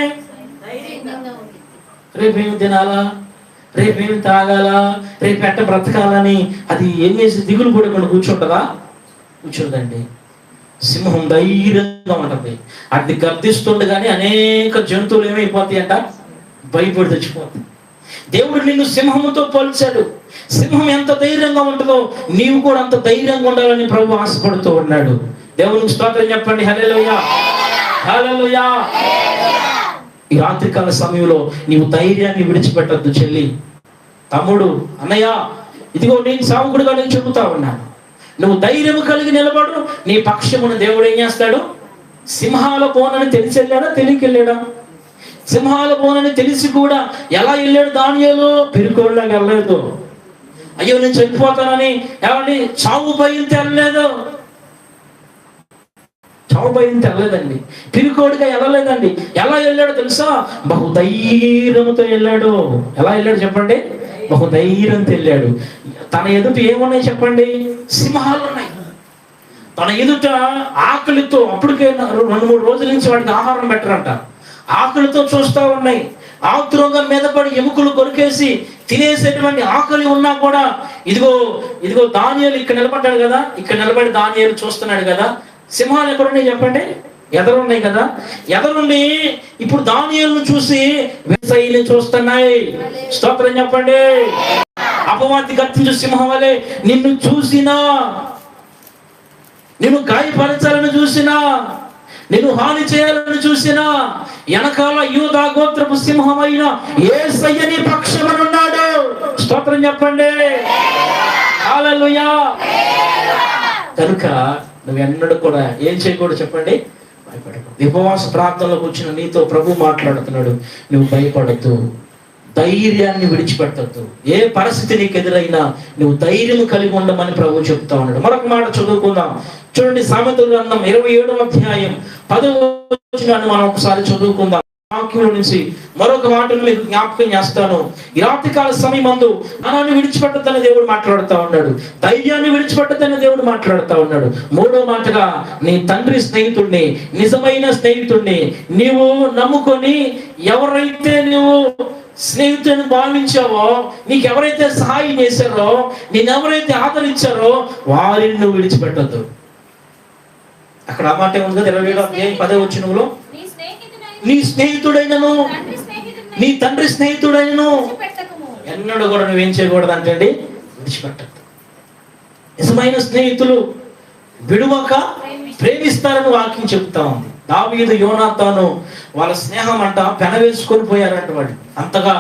రేపేమి తినాలా, రేపేమి తాగాలా, రేపు ఎట్ట బ్రతకాలని అది ఏం చేసి దిగులు పడకుండా కూర్చుంటదా? కూర్చోదండి. సింహం ధైర్యంగా ఉంటది. అది గర్దిస్తుండగానే అనేక జంతువులు ఏమైపోతాయి అంట? భయపడి తెచ్చిపోతాయి. దేవుడు నిన్ను సింహముతో పోల్చాడు. సింహం ఎంత ధైర్యంగా ఉంటుందో నీవు కూడా అంత ధైర్యంగా ఉండాలని ప్రభు ఆశపడుతూ ఉన్నాడు. దేవునికి స్తోత్రం చెప్పండి. హల్లెలూయా, హల్లెలూయా. ఈ రాత్రికాల సమయంలో నీవు ధైర్యాన్ని విడిచిపెట్టద్దు. చెల్లి, తమ్ముడు, అన్నయ్య, ఇదిగో నేను సావుకుడుగా నేను చెబుతా ఉన్నాను, నువ్వు ధైర్యం కలిగి నిలబడు, నీ పక్షమును దేవుడు ఏం చేస్తాడు? సింహాల బోనని తెలిసి వెళ్ళాడా, తెలియకెళ్ళాడా? సింహాల బోనని తెలిసి కూడా ఎలా వెళ్ళాడు దానియేలు? పిరికోళ్ళకి వెళ్ళలేదు. అయ్యో నేను చనిపోతానని ఏమండి చావు భయంతో వెళ్ళలేదు, చావు భయంతో వెళ్ళలేదండి, పిరికోడిగా వెళ్ళలేదండి. ఎలా వెళ్ళాడో తెలుసా? బహుధైర్యంతో వెళ్ళాడు. ఎలా వెళ్ళాడు చెప్పండి? బహుధైర్యంతో వెళ్ళాడు. తన ఎదుట ఏమున్నాయి చెప్పండి? సింహాలు ఉన్నాయి. తన ఎదుట ఆకలితో, అప్పటికే 2-3 రోజుల నుంచి వాడికి ఆహారం పెట్టరంట, ఆకలితో చూస్తా ఉన్నాయి. ఆతురోగం మీద పడి ఎముకలు కొరికేసి తినేసేటువంటి ఆకలి ఉన్నా కూడా ఇదిగో ఇదిగో దానియేలు ఇక్కడ నిలబడ్డాడు కదా, ఇక్కడ నిలబడి దానియేలు చూస్తున్నాడు కదా. సింహాలు ఎక్కడున్నాయి చెప్పండి? ఎదరున్నాయి కదా. ఎదరుండి ఇప్పుడు దానియేలును చూసి వేసైలు చూస్తున్నాయి. స్తోత్రం చెప్పండి. అపవాది గర్తించు సింహం వలె నిన్ను చూసినా, నిన్ను గాయపరచాలని చూసినా, నిన్ను హాని చేయాలని చూసినా, వెనకాల యూదా గోత్రపు సింహమైన యేసయ్య నీ పక్షమునున్నాడు. స్తోత్రం చెప్పండి. హల్లెలూయా. కనుక నువ్వు ఎన్నడూ కూడా ఏం చేయకూడదు చెప్పండి? భయపడకూడదు. ఉపవాస ప్రార్థనలోకి వచ్చిన నీతో ప్రభు మాట్లాడుతున్నాడు, నువ్వు భయపడద్దు, ధైర్యాన్ని విడిచిపెట్టద్దు. ఏ పరిస్థితి నీకు ఎదురైనా నువ్వు ధైర్యం కలిగి ఉండమని ప్రభు చెప్తా ఉన్నాడు. మరొక మాట చదువుకుందాం. చూడండి, సామెతల గ్రంథం 27వ అధ్యాయం 10వ వచనాన్ని మనం ఒకసారి చదువుకుందాం. వాక్యం నుంచి మరొక మాటను మీకు జ్ఞాపకం చేస్తాను. ఈ రాత్రికాల సమయమందు ధనాన్ని విడిచిపెట్టద్దని దేవుడు మాట్లాడుతూ ఉన్నాడు, ధైర్యాన్ని విడిచిపెట్టద్దని దేవుడు మాట్లాడుతూ ఉన్నాడు. 3వ మాటగా నీ తండ్రి స్నేహితుడిని, నిజమైన స్నేహితుడిని నీవు నమ్ముకొని, ఎవరైతే నువ్వు స్నేహితుడిని భావించావో, నీకు ఎవరైతే సహాయం చేశారో, నేను ఎవరైతే ఆదరించారో వారిని నువ్వు విడిచిపెట్టద్దు. అక్కడ ఆ మాట ఉంది కదా, 27వ అధ్యాయం 10వ వచనంలో, నీ స్నేహితుడైనను, నీ తండ్రి స్నేహితుడైనను ఎన్నడూ కూడా నువ్వేం చేయకూడదు అంటే అండి, విడిచిపెట్టద్దు. నిజమైన స్నేహితులు విడువక ప్రేమిస్తారని వాక్యం చెప్తా ఉంది. దావీదు యోనాతాను వాళ్ళ స్నేహం అంట పెనవేసుకొని పోయారంట. వాళ్ళు అంతగా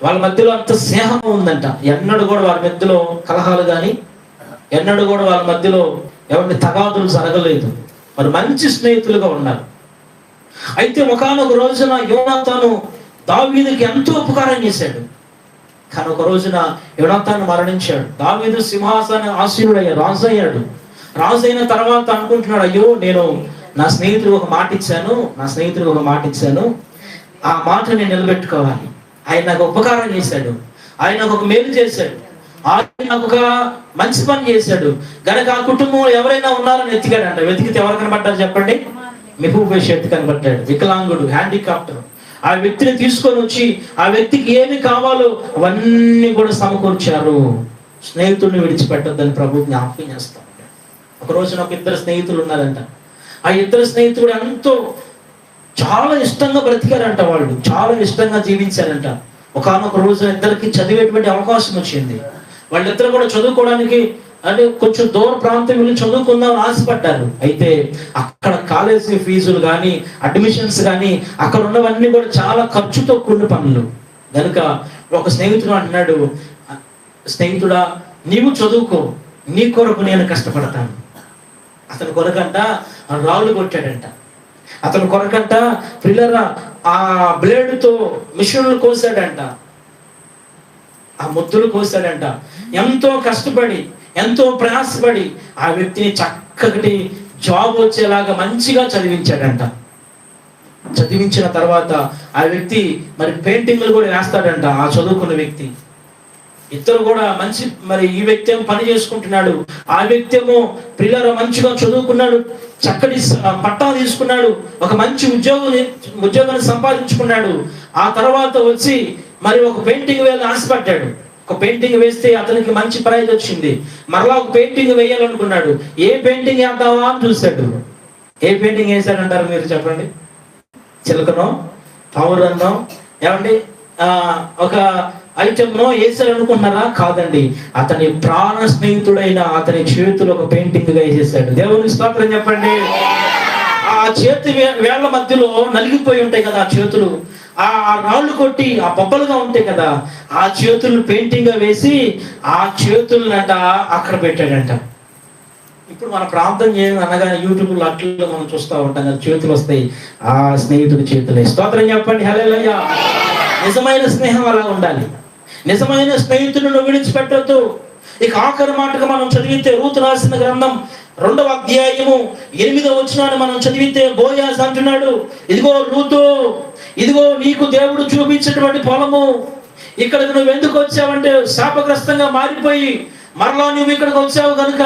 వాళ్ళ మధ్యలో అంత స్నేహం ఉందంట. ఎన్నడూ కూడా వాళ్ళ మధ్యలో కలహాలు కానీ, ఎన్నడూ కూడా వాళ్ళ మధ్యలో ఎవరిని తగాదులు జరగలేదు. మరి మంచి స్నేహితులుగా ఉన్నారు. అయితే ఒకానొక రోజున యోనాతాను దావీదుకి ఎంతో ఉపకారం చేశాడు. కానీ ఒక రోజున యోనాతాను మరణించాడు. దావీదు సింహాసన ఆసీనుడయ్యాడు, రాజు అయ్యాడు. రాజు అయిన తర్వాత అనుకుంటున్నాడు, అయ్యో నేను నా స్నేహితుడికి ఒక మాట ఇచ్చాను, ఆ మాట నేను నిలబెట్టుకోవాలి. ఆయన నాకు ఉపకారం చేశాడు, ఆయన నాకు ఒక మేలు చేశాడు, ఆయన నాకు ఒక మంచి పని చేశాడు గనక ఆ కుటుంబంలో ఎవరైనా ఉన్నారని వెతికాడంట. వెతికితే ఎవరు కనబడ్డారు చెప్పండి? మెహూబోషెత్ కనబడ్డాడు, వికలాంగుడు, హ్యాండిక్యాప్టర్. ఆ వ్యక్తిని తీసుకొని వచ్చి ఆ వ్యక్తికి ఏమి కావాలో అవన్నీ కూడా సమకూర్చారు. స్నేహితుడిని విడిచిపెట్టొద్దని ప్రభు జ్ఞాపకం చేస్తాం. ఒక రోజున ఒక 2 స్నేహితులు ఉన్నారంట. ఆ 2 స్నేహితుడు ఎంతో చాలా ఇష్టంగా బ్రతికారంట. వాళ్ళు చాలా ఇష్టంగా జీవించారంట. ఒకానొక రోజు ఇద్దరికి చదివేటువంటి అవకాశం వచ్చింది. వాళ్ళిద్దరు కూడా చదువుకోవడానికి అంటే కొంచెం దూర ప్రాంతం వెళ్ళి చదువుకుందామని ఆశపడ్డారు. అయితే అక్కడ కాలేజీ ఫీజులు కానీ, అడ్మిషన్స్ కానీ, అక్కడ ఉన్నవన్నీ కూడా చాలా ఖర్చుతో కూడిన పనులు. కనుక ఒక స్నేహితుడు అంటున్నాడు, స్నేహితుడా నీవు చదువుకో, నీ కొరకు నేను కష్టపడతాను. అతని కొరకంట రాళ్ళు కొట్టాడంట. అతని కొరకంట పిల్లరా ఆ బ్లేడుతో మిషన్లు కోసాడంట, ఆ ముద్దులు కోసాడంట. ఎంతో కష్టపడి, ఎంతో ప్రయాసపడి ఆ వ్యక్తిని చక్కటి జాబ్ వచ్చేలాగా మంచిగా చదివించాడంట. చదివించిన తర్వాత ఆ వ్యక్తి మరి పెయింటింగ్లు కూడా వేస్తాడంట. ఆ చదువుకున్న వ్యక్తి ఇద్దరు కూడా మంచి, మరి ఈ వ్యక్తి ఏమో పని చేసుకుంటున్నాడు, ఆ వ్యక్తి ఏమో పిల్లలు మంచిగా చదువుకున్నాడు, చక్కటి పట్టా తీసుకున్నాడు, ఒక మంచి ఉద్యోగాన్ని సంపాదించుకున్నాడు. ఆ తర్వాత వచ్చి మరి ఒక పెయింటింగ్ వేయాలని ఆశపడ్డాడు. ఒక పెయింటింగ్ వేస్తే అతనికి మంచి ప్రైజ్ వచ్చింది. మరలా ఒక పెయింటింగ్ వేయాలనుకున్నాడు. ఏ పెయింటింగ్ వేద్దామా అని చూశాడు. ఏ పెయింటింగ్ వేశాడంటారు మీరు చెప్పండి? చిలకనో, పావురన్నో, ఏమండి ఒక ఐటెంనో వేసారనుకుంటున్నారా? కాదండి, అతని ప్రాణ స్నేహితుడైన అతని చేతులు ఒక పెయింటింగ్ గా వేసేసాడు. దేవుని స్తోత్రం చెప్పండి. ఆ చేతి వేళ్ల మధ్యలో నలిగిపోయి ఉంటాయి కదా ఆ చేతులు, ఆ రాళ్ళు కొట్టి ఆ బొబ్బలుగా ఉంటాయి కదా, ఆ చేతులను పెయింటింగ్ గా వేసి ఆ చేతులనంట అక్కడ పెట్టాడంట. ఇప్పుడు మన ప్రాంతం ఏమి అనగానే యూట్యూబ్లో అట్లలో మనం చూస్తూ ఉంటాం కదా, చేతులు వస్తాయి, ఆ స్నేహితుడి చేతులే. స్తోత్రం చెప్పండి, హల్లెలూయా. నిజమైన స్నేహం అలా ఉండాలి. నిజమైన స్నేహితులను విడిచిపెట్టొద్దు. ఇక ఆఖరి మాటగా మనం చదివితే రూతు రాసిన గ్రంథం 2వ అధ్యాయము 8వ వచనాన్ని మనం చదివితే బోయాజ్ అంటున్నాడు, ఇదిగో రూతు, ఇదిగో నీకు దేవుడు చూపించినటువంటి పొలము, ఇక్కడికి నువ్వు ఎందుకు వచ్చావంటే శాపగ్రస్తంగా మారిపోయి మరలా నువ్వు ఇక్కడికి వచ్చావు కనుక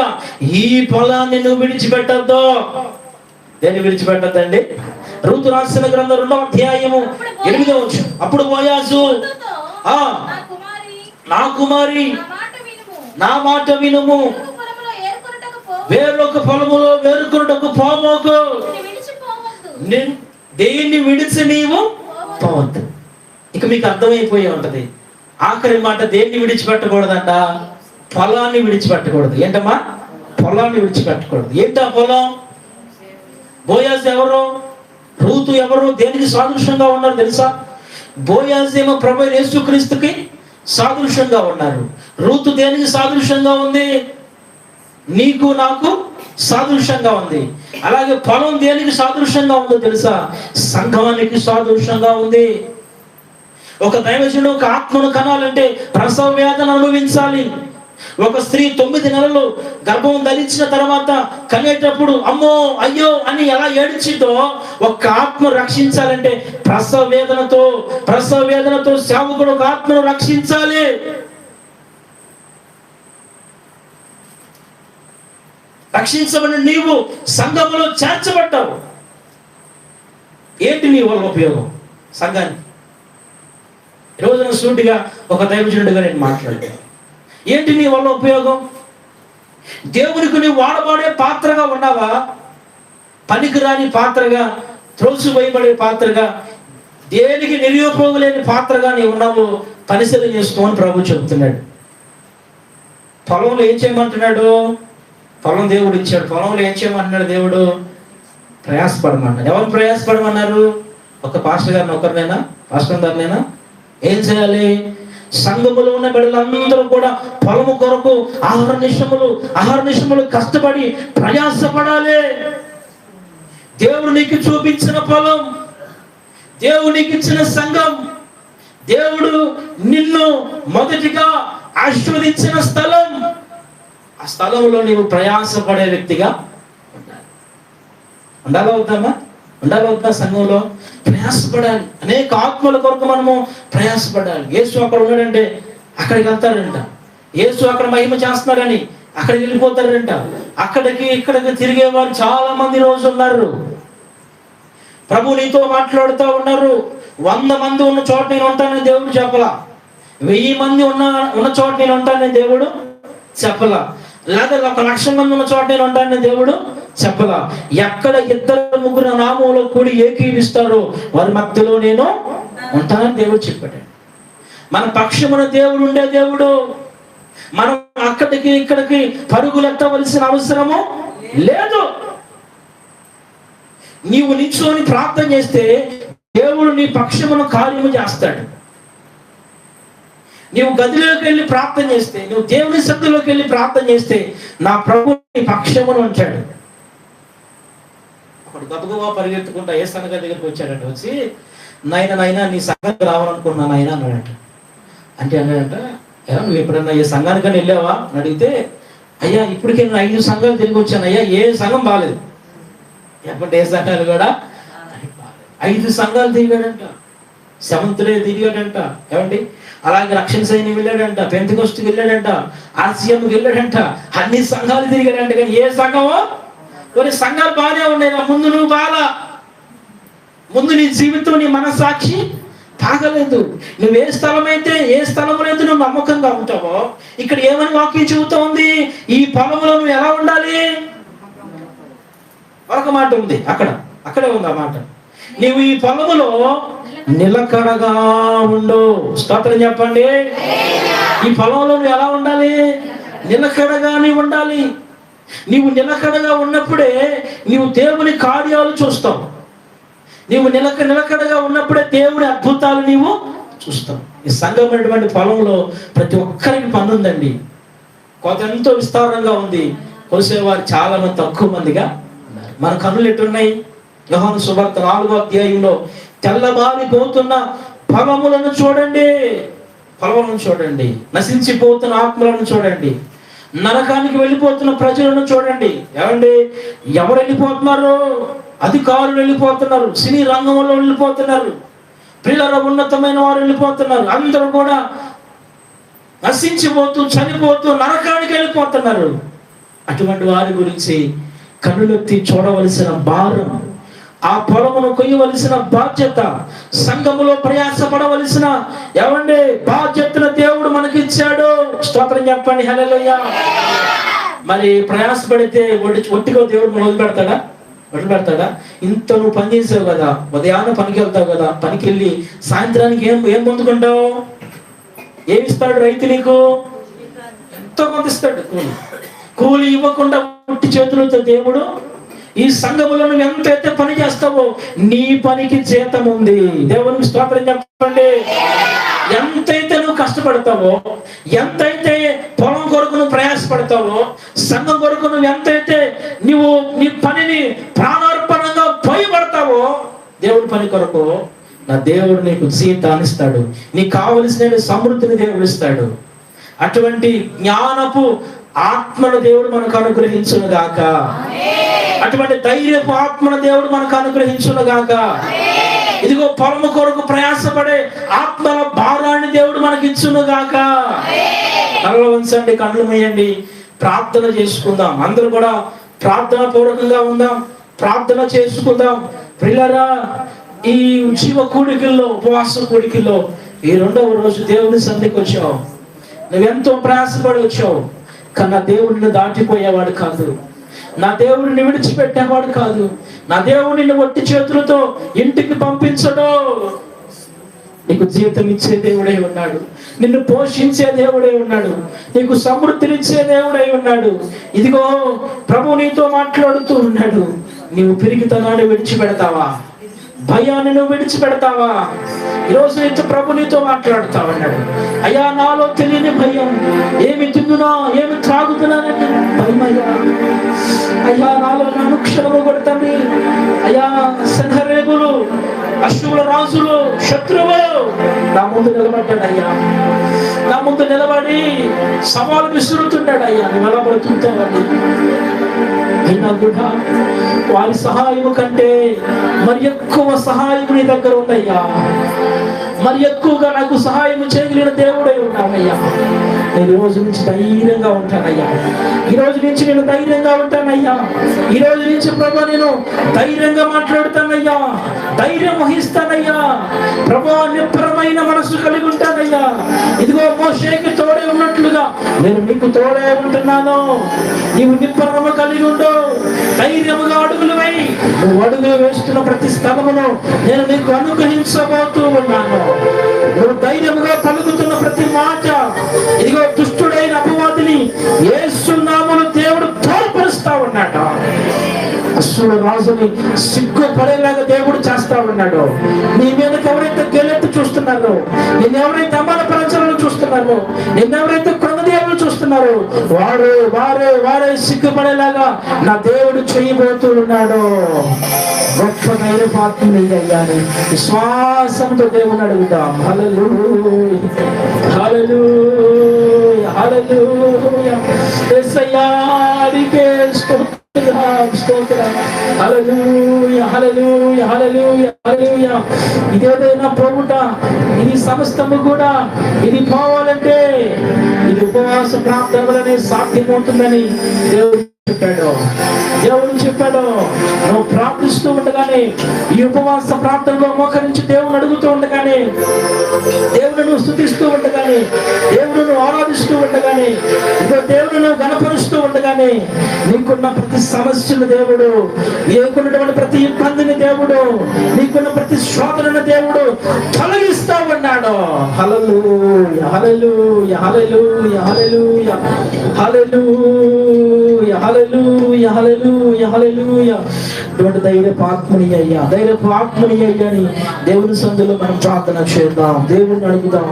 ఈ పొలాన్ని నువ్వు విడిచిపెట్టద్దు. దేన్ని విడిచిపెట్టద్దండి? రూతు రాసిన గ్రంథం 2వ అధ్యాయము 8వ వచనం. అప్పుడు బోయాజు, నా కుమారి నా మాట వినుము, వేరొక పొలములో వేరుకొనుటకు పోమోకు, దేన్ని విడిచి నీవు పోవద్దు. ఇక మీకు అర్థమైపోయి ఉంటది. ఆఖరి మాట దేన్ని విడిచిపెట్టకూడదంట? పొలాన్ని విడిచిపెట్టకూడదు. ఏంటమ్మా? పొలాన్ని విడిచిపెట్టకూడదు. ఏంటా పొలం? బోయాజ్ ఎవరు? రూతు ఎవరు? దేనికి సాదృశ్యంగా ఉన్నారు తెలుసా? బోయాజ్ ఏమో ప్రభు యేసుక్రీస్తుకి సాదృశ్యంగా ఉన్నారు. రూతు దేనికి సాదృశ్యంగా ఉంది? నీకు నాకు సాదృశ్యంగా ఉంది. అలాగే పొలం దేనికి సాదృశ్యంగా ఉందో తెలుసా? సంఘానికి సాదృశ్యంగా ఉంది. ఒక దైవజనుడు ఒక ఆత్మను కనాలంటే ప్రసవ వేదన అనుభవించాలి. ఒక స్త్రీ 9 నెలలు గర్భం ధరించిన తర్వాత కనేటప్పుడు అమ్మో అయ్యో అని ఎలా ఏడ్చిందో, ఒక ఆత్మ రక్షించాలంటే ప్రసవ వేదనతో సేవకుడు ఒక ఆత్మను రక్షించాలి. రక్షించబడిన నీవు సంఘములో చేర్చబడ్డావు. ఏంటి నీ వల్ల ఉపయోగం సంఘానికి? రోజున సూటిగా ఒక దైవజనుడిగా నేను మాట్లాడతాను. ఏంటి నీ వల్ల ఉపయోగం? దేవునికి నీవు వాడబడే పాత్రగా ఉన్నావా? పనికిరాని పాత్రగా, త్రోసివేయబడే పాత్రగా, దేనికి నిరుపయోగం లేని పాత్రగా నీవు ఉన్నావు. పరిశీలన చేసుకోమని ప్రభు చెబుతున్నాడు. పొలంలో ఏం చేయమంటున్నాడు? పొలం దేవుడు ఇచ్చాడు. పొలంలో ఏం చేయమంటున్నాడు దేవుడు? ప్రయాసపడమన్నాడు. ఎవరు ప్రయాసపడమన్నారు? ఒక పాస్టర్ గారిని ఒకరినైనా, పాస్టర్ గారినైనా ఏం చేయాలి? సంఘములో ఉన్న బిడ్డలందరూ కూడా పొలము కొరకు ఆహార నిమిషములు కష్టపడి ప్రయాసపడాలి. దేవుడు నీకు చూపించిన పొలం, దేవుడు నీకు ఇచ్చిన సంఘం, దేవుడు నిన్ను మొదటిగా ఆశీర్వదించిన స్థలం, ఆ స్థలంలో నీవు ప్రయాసపడే వ్యక్తిగా ఉండాలవుతా సంఘంలో ప్రయాసపడాలి. అనేక ఆత్మల కొరకు మనము ప్రయాసపడాలి. యేసు అక్కడ ఉన్నాడంటే అక్కడికి వెళ్తాడంట. యేసు అక్కడ మహిమ చేస్తున్నాడని అక్కడికి వెళ్ళిపోతాడంట. ఇక్కడికి తిరిగేవారు చాలా మంది రోజు ఉన్నారు. ప్రభు నీతో మాట్లాడుతూ ఉన్నారు. 100 మంది ఉన్న చోట నేను ఉంటానని దేవుడు చెప్పలా. 1000 మంది ఉన్న చోట నేను ఉంటానని దేవుడు చెప్పలా. లేదా 1,00,000 మంది ఉన్న చోట నేను ఉంటానని దేవుడు చెప్పలా. ఎక్కడ 2-3 నామంలో కూడి ఏకీవిస్తారో వారి మధ్యలో నేను ఉంటానని దేవుడు చెప్పాడు. మన పక్షమున దేవుడు ఉండే దేవుడు. మనం అక్కడికి ఇక్కడికి పరుగులెట్టవలసిన అవసరము లేదు. నీవు నిల్చొని ప్రార్థన చేస్తే దేవుడు నీ పక్షమును కార్యము చేస్తాడు. నీవు గదిలోకి వెళ్ళి ప్రార్థన చేస్తే, నువ్వు దేవుని సన్నిధిలోకి వెళ్ళి ప్రార్థన చేస్తే నా ప్రభు నీ పక్షమును ఉంటాడు. అప్పుడు గబగబా పరిగెత్తుకుంటా ఏ సంఘ దగ్గరికి వచ్చాడంట. వచ్చి నాయన నీ సంఘానికి రావాలనుకున్నాను ఆయన అన్నాడంట. అంటే అన్నాడంట, నువ్వు ఎప్పుడన్నా ఏ సంఘానికైనా వెళ్ళావా అని అడిగితే, అయ్యా ఇప్పటికే నేను 5 సంఘాలు తిరిగి వచ్చాను అయ్యా, ఏ సంఘం బాగాలేదు. ఎప్పటి ఏ సంఘాలు కూడా 5 సంఘాలు తిరిగాడంట. సెవెంత్డే తిరిగాడంట. ఏమండి? అలాగే రక్షణ సైన్యం వెళ్ళాడంట, పెంతెకొస్తేకి వెళ్ళాడంట, ఆర్సీఎంకి వెళ్ళాడంట, అన్ని సంఘాలు తిరిగాడంట. కానీ ఏ సంఘమో? కొన్ని సంఘాలు బాగానే ఉన్నాయి. ముందు నువ్వు బాగా, ముందు నీ జీవితం నీ మనస్సాక్షి తాగలేదు. నువ్వు ఏ స్థలంలో నువ్వు నమ్మకంగా ఉంటావో, ఇక్కడ ఏమని వాక్యం చెబుతా ఉంది? ఈ పొలంలో నువ్వు ఎలా ఉండాలి? ఒక మాట ఉంది, అక్కడే ఉంది ఆ మాట. నీవు ఈ పొలములో నిలకడగా ఉండు. స్తోత్రం చెప్పండి. ఈ పొలంలో నువ్వు ఎలా ఉండాలి? నిలకడగా నీవు ఉండాలి. నీవు నిలకడగా ఉన్నప్పుడే నీవు దేవుని కార్యాలు చూస్తావు. నీవు నిలకడగా ఉన్నప్పుడే దేవుడి అద్భుతాలు నీవు చూస్తావు. ఈ సంఘం అనేటువంటి పొలంలో ప్రతి ఒక్కరికి పని ఉందండి. కోత ఎంతో విస్తారంగా ఉంది, కోసేవారు చాలా మంది తక్కువ మందిగా ఉన్నారు. మన కన్నులు ఎట్టున్నాయి? యోహాను సువార్త 4వ అధ్యాయంలో తెల్లబారిపోతున్న పొలములను చూడండి, పొలములను చూడండి, నశించిపోతున్న ఆత్మలను చూడండి, నరకానికి వెళ్ళిపోతున్న ప్రజలను చూడండి. ఏమండి, ఎవరు వెళ్ళిపోతున్నారు? అధికారులు వెళ్ళిపోతున్నారు, సినీ రంగంలో వెళ్ళిపోతున్నారు, పిల్లల ఉన్నతమైన వారు వెళ్ళిపోతున్నారు. అందరూ కూడా నశించిపోతూ చనిపోతూ నరకానికి వెళ్ళిపోతున్నారు. అటువంటి వారి గురించి కన్నులెత్తి చూడవలసిన భారం, ఆ పొలమును కొయ్యవలసిన బాధ్యత, సంఘములో ప్రయాసపడవలసిన ఏమండి బాధ్యతను దేవుడు మనకిచ్చాడు. స్తోత్రం చెప్పండి, హల్లెలూయా. మరి ప్రయాసపడితే ఒట్టిగా దేవుడు మనం వదిలిపెడతాడా? ఇంత నువ్వు పని చేసావు కదా, ఉదయాన్నే పనికి వెళ్తావు కదా, పనికి వెళ్ళి సాయంత్రానికి ఏం పొందుకుంటావు? ఏమిస్తాడు రైతు నీకు? ఎంతో కొంత ఇస్తాడు. కూలి ఇవ్వకుండా పుట్టి చేతులతో దేవుడు ఈ సంఘములో నువ్వు ఎంతైతే పని చేస్తావో నీ పనికి జీతం ఉంది. దేవునికి స్తోత్రం చెప్పండి. ఎంతైతే నువ్వు కష్టపడతావో, ఎంతైతే పొలం కొరకు నువ్వు ప్రయాసపడతావో, సంఘం కొరకు నువ్వు ఎంతైతే నువ్వు నీ పనిని ప్రాణార్పణంగా పోయబడతావో దేవుడి పని కొరకు, నా దేవుడు నీకు జీతాన్ని ఇస్తాడు. నీకు కావలసిన సమృద్ధిని దేవుడు ఇస్తాడు. అటువంటి జ్ఞానపు ఆత్మను దేవుడు మనకు అనుగ్రహించును గాక. అటువంటి ధైర్యపు ఆత్మను దేవుడు మనకు అనుగ్రహించును గాక. ఇదిగో పొలము కొరకు ప్రయాసపడే ఆత్మల భారాన్ని దేవుడు మనకి ఇచ్చును గాక. కళ్ళు వంచండి, కళ్ళు మూయండి, ప్రార్థన చేసుకుందాం. అందరూ కూడా ప్రార్థన పూర్వకంగా ఉందాం, ప్రార్థన చేసుకుందాం. ప్రియులారా, ఈ జీవ కూడికల్లో, ఉపవాస కూడికల్లో ఈ 2వ రోజు దేవుని సన్నిధికి వచ్చావు. నువ్వెంతో ప్రయాసపడి వచ్చావు, కానీ నా దేవుడిని దాటిపోయేవాడు కాదు, నా దేవుడిని విడిచిపెట్టేవాడు కాదు. నా దేవుడిని ఒట్టి చేతులతో ఇంటికి పంపించడు. నీకు జీవితం ఇచ్చే దేవుడే ఉన్నాడు, నిన్ను పోషించే దేవుడే ఉన్నాడు, నీకు సమృద్ధినిచ్చే దేవుడే ఉన్నాడు. ఇదిగో ప్రభు నీతో మాట్లాడుతూ ఉన్నాడు. నీవు పిరిగితనాన్ని విడిచిపెడతావా? భయాన్ని నువ్వు విడిచిపెడతావా? ఈరోజు నీతో ప్రభు నీతో మాట్లాడుతావన్నాడు. అయ్యా, నాలో తెలియని భయం, ఏమి తిన్నునా ఏమి త్రాగుతున్నానని భయమయ్యా. అయ్యా, నాలో అనుక్షణము కొడతాను. అయ్యా, సంఘరేగులు, అశ్వుల రాజులు, శత్రువు నా ముందు నిలబడ్డాడయ్యా. నా ముందు నిలబడి సవాలు విసురుతున్నాడయ్యా. నువ్వు ఎలా బ్రతుకుతావని. అయినా కూడా వారి సహాయం కంటే మరి ఎక్కువ సహాయం నీ దగ్గర ఉందయ్యా. మరి ఎక్కువగా నాకు సహాయం చేయగలిగిన దేవుడై ఉన్నావయ్యా. నేను ఈ రోజు నుంచి ధైర్యంగా ఉంటానయ్యా. ఈ రోజు నుంచి నేను ధైర్యంగా ఉంటానయ్యా. ఈ రోజు నుంచి ప్రభు నేను ధైర్యంగా మాట్లాడుతానయ్యా, ధైర్యం వహిస్తానయ్యా. ప్రభు నిబ్బరమైన మనసు కలిగి ఉంటానయ్యా. ఇదిగో మోషేకి తోడే ఉన్నట్లుగా నేను నీకు తోడే ఉంటున్నాను. నీవు నిబ్బరము కలిగి ఉండు, ధైర్యముగా అడుగులు వేయి. నువ్వు అడుగులు వేస్తున్న ప్రతి స్థలమును నేను నీకు అనుగ్రహించబోతూ ఉన్నాను. నువ్వు ధైర్యముగా పలుకుతున్న ప్రతి మాట, ఇదిగో దుష్టుడైన అపవాదిని యేసు నామములో దేవుడు తోడ్పరుస్తా ఉన్నాడు. అశ్వుల రాజుని సిగ్గుపడేలాగా దేవుడు చేస్తా ఉన్నాడు. నీ మీదకి ఎవరైతే గెలెత్తి చూస్తున్నారో, నేను ఎవరైతే అమలపరచాలని చూస్తున్నారో, నిన్నెవరైతే కృంగదీయాలని చూస్తున్నారో వారే సిగ్గుపడేలాగా నా దేవుడు చేయబోతూ ఉన్నాడు. గొప్ప ధైర్యపాత్రని అయ్యాను. విశ్వాసంతో దేవుని అడుగుదాం. హల్లెలూయా, హల్లెలూయా, హల్లెలూయా. యేసయ్యా నీకే స్తోత్రం. ఇదేదైనా ప్రభుట, ఇది సమస్తము కూడా ఇది పోవాలంటే ఇది ఉపవాస ప్రార్థన వలనే సాధ్యమవుతుందని దేవుడు చెప్పాడు. నువ్వు ప్రార్థిస్తూ ఉండగానే, ఈ ఉపవాస ప్రార్థనలో మోకరించి దేవుని అడుగుతూ ఉండగానే, దేవుడు స్తుతిస్తూ ఉండగానే, దేవుడు ఆరాధిస్తూ ఉండగానే, ఇదో దేవుడు నువ్వు గణపరుస్తూ ఉండగానే నీకున్న ప్రతి సమస్యను దేవుడు, నీకున్నటువంటి ప్రతి ఇబ్బందిని దేవుడు, నీకున్న ప్రతి శోధనను దేవుడు తొలగిస్తా ఉన్నాడు. హల్లెలూయా, హల్లెలూయా, హల్లెలూయా, హల్లెలూయా, హల్లెలూయా, హల్లెలూయా, హల్లెలూయా, హల్లెలూయా. నాకు ధైర్యపు ఆత్మని అయ్యా, ధైర్యపు ఆత్మని అయ్యా అని దేవుని సందులో మనం ప్రార్థన చేద్దాం, దేవుణ్ణి అడుగుదాం.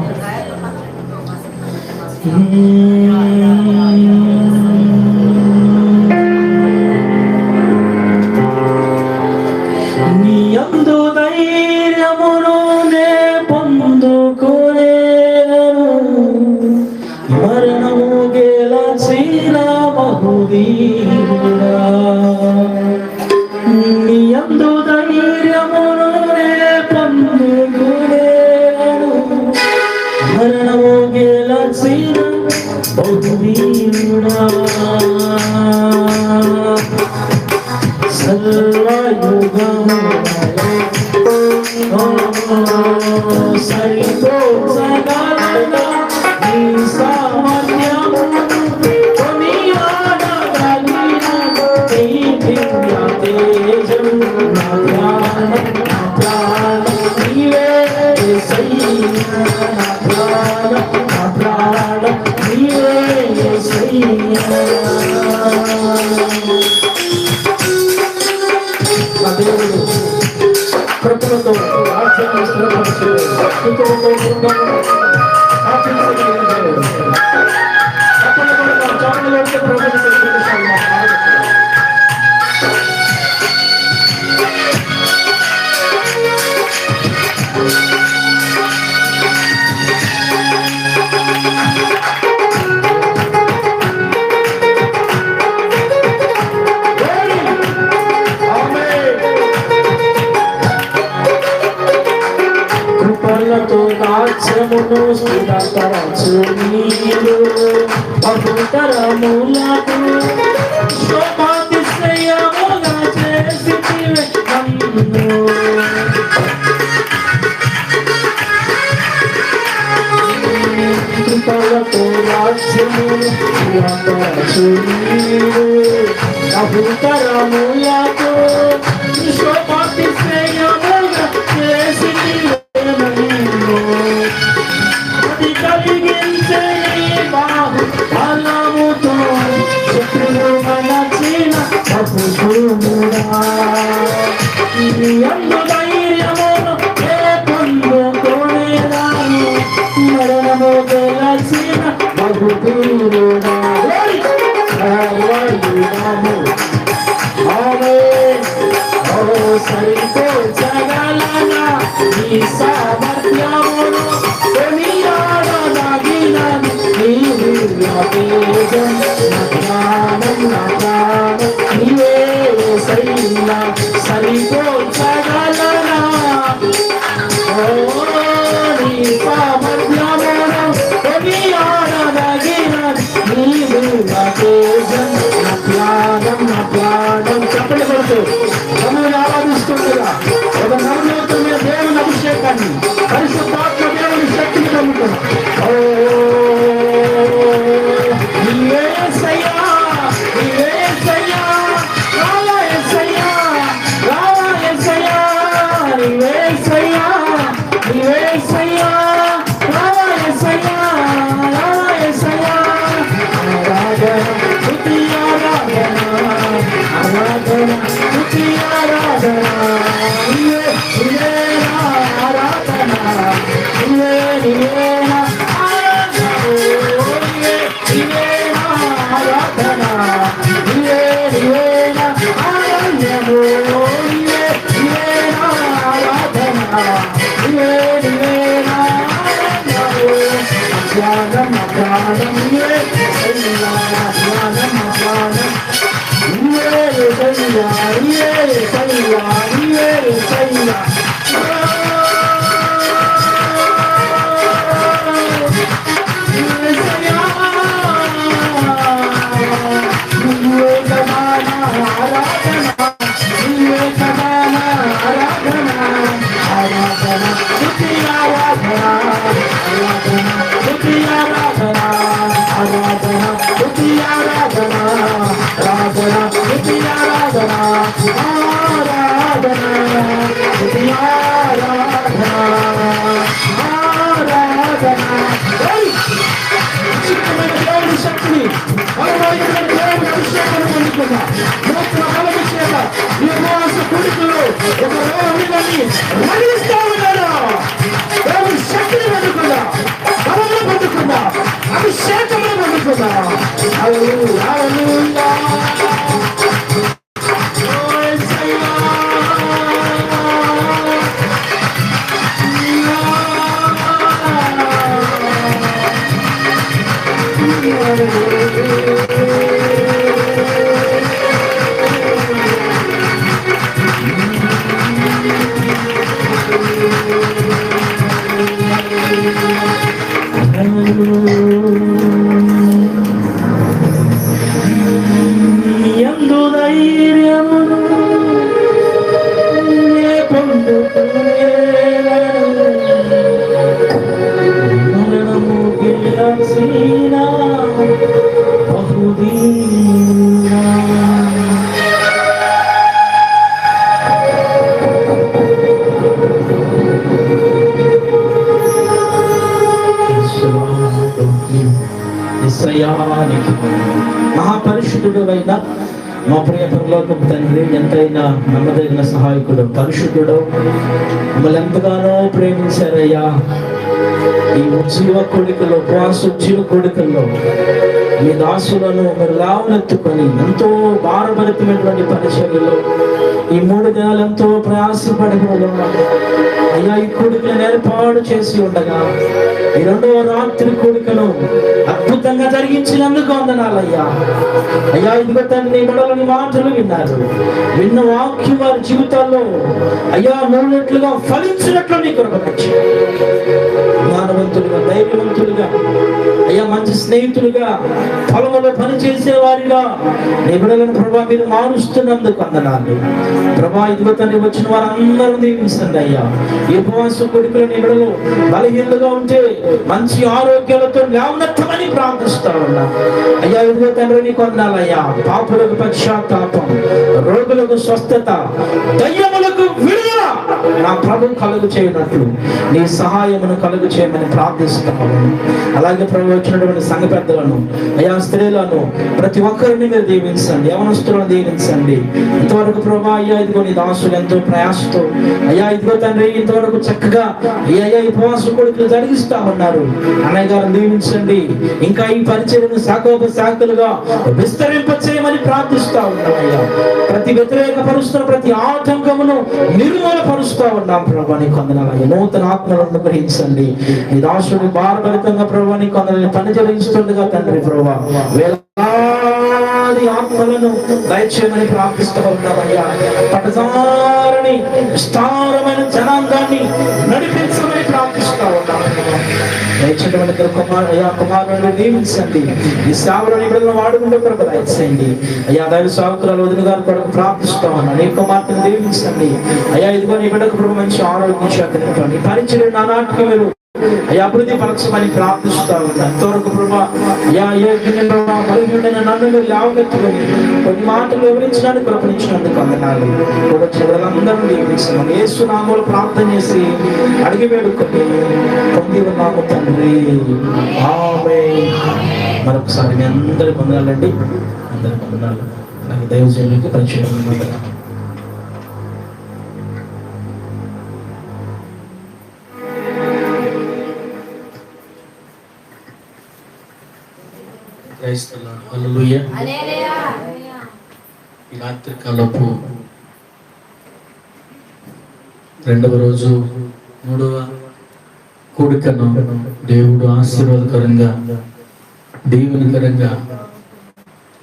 నీ యందు ధైర్యమును నే పొందుకొనేను, మరణము గెలచిన బహువీరుడా. నీ యందు ధైర్యమును నే పొందుకొనేను, మరణము గెలచిన బహువీరుడా. సర్వయుగము సరిపోచగలనా నీ సామర్థ్యము, కొనియాడగలిగిన నీ దివ్య తేజం. నా ప్రాణం నీవే యేసయ్యా, నా ప్రాణం నీవే యేసయ్యా. దేవుడు కృపలతో రాజ్యాన్ని స్థిరపరిచే స్థుతులతో కృపలతో రాజ్యమును స్థిరపరచు నీవు, బహుతరములకు శోభాతిశయముగా చేసితివే నన్ను. కృపలతో రాజ్యమును స్థిరపరచు నీవు, బహుతరములకు శోభాతిశయముగా చేసితివే. అది కలిగించే బాహు బలముతో శత్రువు మనచిన తప్పుడా. ఇది అందు ధైర్యమును ఏ పొందుకొనేదాను, మరణము గెలచిన బహువీరుడా. సర్వయుగము సరిపోచగలనా నీ సామర్థ్యమును, కొనియాడగలిగిన నీ దివ్య తేజం. నా ప్రాణం నీవే యేసయ్యా, సరిపోచగలనా నీ సామర్థ్యమును, కొనియాడగలిగిన నీ దివ్య తేజం. నా ప్రాణం చెప్పండి కొడుతూ సమయం ఆరాధిస్తుండగా ఒక నమ్మకం దేవుని అభిషేకాన్ని, పరిశుద్ధాత్మ దేవుని శక్తిని పొందుతున్నాం. నీవే యేసయ్యా, నీవే యేసయ్యా, రావా యేసయ్యా, రావా యేసయ్యా, నీవే యేసయ్యా, నీవే యేసయ్యా, రావా యేసయ్యా, రావా యేసయ్యా. ఆరాధన స్తుతి ఆరాధన, ఆరాధన స్తుతి ఆరాధన, నీవే నీవే ఆరాధన, నీవే నీవే ఆరాధన, నీవే నీవే ఆరాధన, నీవే నీవే ఆరాధన, నీవే నీవే ఆరాధన, నీవే నీవే ఆరాధన. ధ్యానం ప్రాణం నీవే యేసయ్యా, ధ్యానం ప్రాణం నీవే యేసయ్యా, నీవే యేసయ్యా, నీవే యేసయ్యా. నీవే సమాన ఆరాధన, నీవే సమాన ఆరాధన, ఆరాధన స్తుతి ఆరాధన, ఆరాధన స్తుతి ఆరాధన, ఆరాధన స్తుతి ఆరాధన, ఆరాధన స్తుతి ఆరాధన, ఆరాధన స్తుతి ఆరాధన, ఆరాధన. శక్తిమైన దేవుని శక్తిని, బలమైన దేవుని అభిషేకాన్ని పొందుకున్నా. నూతన బలభిషేక, ఈ ఉపవాస మగిలిస్తా ఉన్నాడు. దేవుని శక్తిని పొందుకున్నా, బలమును పొందుకున్నా, అభిషేకమును పొందుకున్నా. హల్లెలూయా, హల్లెలూయా. ఎందు ధైర్యమును మరణము గెలచిన బహుదీనా. మహాపరిశుద్ధుడు అయిన మా ప్రియ పరలోకపు తండ్రి, ఎంతైనా నమ్మదగిన సహాయకుడు, పరిశుద్ధుడు, మమ్మల్ని ఎంతగానో ప్రేమించారయ్యా. ఈ ఉజ్జీవ కోడికలో, ఉపవాస ఉజ్జీవ కోడికల్లో మీ దాసులను మీరు లావనెత్తుకొని ఎంతో భారభరితమైనటువంటి పరిచర్యలో ఈ 3 దినాలు ఎంతో ప్రయాసపడి అయ్యా ఈ కోడికలను ఏర్పాటు చేసి ఉండగా ఈ 2వ రాత్రి కోడికను అద్భుతంగా జరిగించినందుకు వందనాలయ్యా. అయ్యా ఇదిగో తండ్రి, బడలని మాటలు విన్నారు, విన్న వాక్యం వారి జీవితాల్లో అయ్యా మూడినట్లుగా ఫలించినట్లు నీ కృప మానవంతులుగా, ధైర్యవంతులుగా, అయ్యా మంచి స్నేహితులుగా, పొలంలో పనిచేసే వారిగా నీ బిడ్డలను ప్రభా మీరు మారుస్తున్నందుకు వందనాలు ప్రభా. ఇదిగో తండ్రి, వచ్చిన వారందరూ దీవించండి అయ్యా. ఈ ఉపవాస కోడికలు నీ బిడ్డలు బలహీనలుగా ఉంటే మంచి ఆరోగ్యాలతో లేవనెత్తమని ప్రార్థిస్తా ఉన్నా అయ్యా. ఇదిగో తండ్రి నీకు వందనాలయ్యా. పాపులకు పశ్చాత్తాపం, రోగులకు స్వస్థత, దయ్యములకు విడుదల నా ప్రభు కలుగు చేయనట్లు నీ సహాయమును కలుగు చేయమని ప్రార్థిస్తాము. అలాగే ప్రభు వచ్చినటువంటి సంఘ పెద్దలను, అయా స్త్రీలను, ప్రతి ఒక్కరిని మీరు దీవించండి, యవనస్తులను దీవించండి. ఇంతవరకు ప్రభా అయ్యా ఇదిగో నీ దాసులు ఎంతో ప్రయాసతో అయ్యా ఇదిగో తండ్రి ఇంతవరకు చక్కగా అయ్యా ఈ ఉపవాస కోడికలు జరిగిస్తా ఉన్నారు. అన్నయ్య గారు దీవించండి, ఇంకా ఈ పరిచర్యను శాఖలుగా విస్తరింప చేయమని ప్రార్థిస్తా ఉన్నాం అయ్యా. ప్రతి వ్యతిరేక పరుస్తున్న ప్రతి ఆటంకమును నిర్మూల పరుస్తా ఉన్నాం ప్రభా. నీకు వందనాలయ్యా. నూతన ఆత్మలను గ్రహించండి. ఈ దాసుడు భారభరితంగా ప్రభా నీకు వందనాలు పని జరిగిస్తుండగా తండ్రి ప్రభా వేలాది ఆత్మలను దయచేయమని ప్రార్థిస్తూ ఉన్నామయ్యా. పటసారని విస్తారమైన జనాంగాన్ని నడిపించమని ప్రార్థిస్తూ ఉన్నాం. కుమారుని దీవించండి. ఈ సేవలను బిడ్డలను వాడుకుంటే కొరకు దయచేయండి అయ్యా. దైవ సేవకురాలు వదిన గారు కొరకు ప్రార్థిస్తా ఉన్నాను. నీ కుమార్తెను దీవించండి అయ్యా. ఇదిగో నీ బిడ్డకు ప్రభు మంచి ఆరోగ్యం చేతండి. పరిచయం నానాటికి మీరు అయ్యా అభివృద్ధి పరచమని ప్రార్థిస్తా ఉన్నాను. ఎంతవరకు ప్రభా అయ్యా బలహీనుడైన నన్ను మీరు లేవనెత్తుకొని కొన్ని మాటలు వివరించడానికి కృపణించినందుకు వందనాలు. కూడా చివరందరూ దీవించమని యేసు నామములో ప్రార్థన చేసి అడిగి వేడుకొని పొంది ఉన్నాము తండ్రి, ఆమేన్. మరొకసారి మీ అందరి వందనాలండి, అందరి వందనాలు. నాకు దైవజనులకి పరిచయం హల్లెలూయా. ఈ రాత్రి కాలపు 2వ రోజు 3వ కూడికను దేవుడు ఆశీర్వాదకరంగా దీవెనకరంగా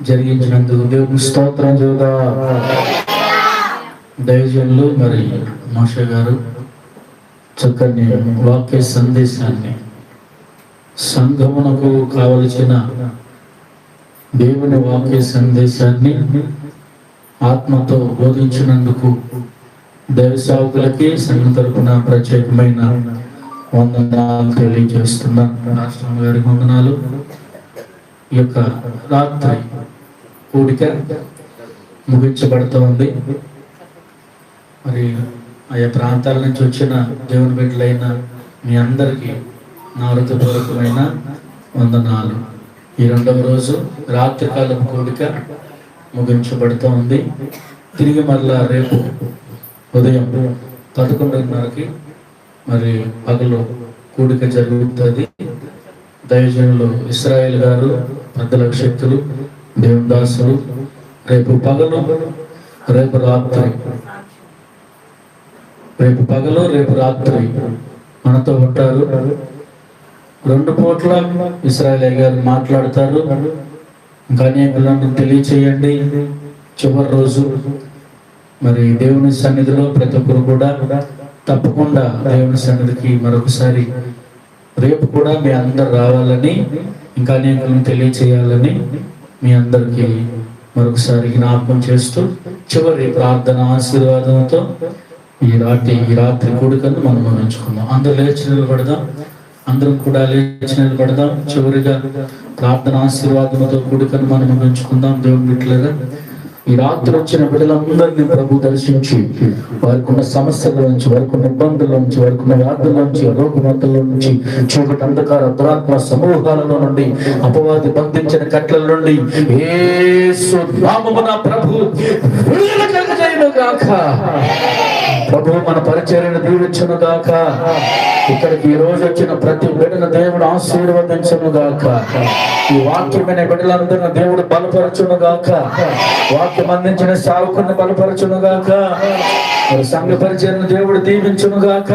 జరిగించినందుకు దేవుని స్తోత్రం చేద్దాం. దైవజనులు మరి మోషే గారు చక్కని వాక్య సందేశాన్ని, సంఘమునకు కావలసిన దేవుని వాక్య సందేశాన్ని ఆత్మతో బోధించినందుకు దైవ సేవకులకి సంఘం తరపున ప్రత్యేకమైన వందనాలు తెలియజేస్తున్నాను. రాష్ట్రం గారికి వందనాలు. ఈ యొక్క రాత్రి కూడిక ముగించబడుతూ ఉంది. మరి ఆయా ప్రాంతాల నుంచి వచ్చిన దేవుని బిడ్డలైన మీ అందరికీ నా హృదయపూర్వకమైన వందనాలు. ఈ 2వ రోజు రాత్రికాలం కూడిక ముగించబడుతూ ఉంది. తిరిగి మరలా రేపు ఉదయం 11:30కి మరి పగలు కూడిక జరుగుతుంది. దైవజనులు ఇస్రాయేల్ గారు, పెద్దల శక్తులు, దేవుని దాసులు రేపు పగలు రేపు రాత్రి మనతో ఉంటారు. 2 పూట్ల ఇశ్రాయేల్ గారు మాట్లాడతారు. ఇంకా అనేకులను తెలియచేయండి. చివరి రోజు మరి దేవుని సన్నిధిలో ప్రతి ఒక్కరు కూడా తప్పకుండా దేవుని సన్నిధికి మరొకసారి రేపు కూడా మీ అందరు రావాలని, ఇంకా అనేకులను తెలియచేయాలని మీ అందరికి మరొకసారి జ్ఞాపకం చేస్తూ చివరి ప్రార్థన ఆశీర్వాదంతో ఈ రాత్రి కూడికను మనం ముగించుకుందాం. అందరూ లేచి నిలబడదాం. అందరం కూడా లేచి నిలబడదాం. చివరిగా ప్రార్థన ఆశీర్వాదంతో కూడికను మనం ముగించుకుందాం. దేవుని బిడ్డలారా, ఈ రాత్రి వచ్చిన బిడ్డలందరినీ ప్రభు దర్శించి వారికి ఉన్న సమస్యల నుంచి, వారికి ఉన్న ఇబ్బందుల నుంచి, వారికి ఉన్న వ్యాధుల నుంచి, రోగమంతుల నుంచి, చీకటి అంధకార దురాత్మ సమూహాలలో నుండి, అపవాది బంధించిన కట్ల నుండి యేసు నామమున ప్రభు విడుదల కలుగజేయును గాక. ప్రభు మన పరిచర్యను దీవించును గాక. ఇక్కడికి ఈ రోజు వచ్చిన ప్రతి బిడ్డను దేవుడు ఆశీర్వదించును గాక. ఈ వాక్యమైన బిడ్డలందరినీ దేవుడు బలపరచును గాక. వాక్యం అందించిన సేవకుని బలపరచును గాక. సంఘ పరిచర్యను దేవుడు దీవించును గాక.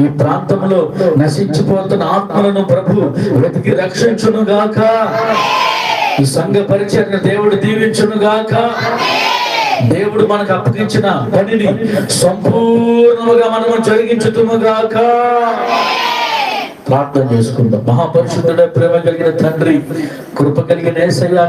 ఈ ప్రాంతంలో నశించిపోతున్న ఆత్మలను ప్రభు వెతికి రక్షించును గాక. ఈ సంఘ పరిచర్యను దేవుడు దీవించును గాక. దేవుడు మనకు అప్పగించిన పనిని సంపూర్ణముగా మనము జరిగించుతుముగాక. ప్రార్థన చేసుకుందాం. మహాపరిశుద్ధుడ, ప్రేమ కలిగిన తండ్రి, కృప కలిగిన యేసయ్య,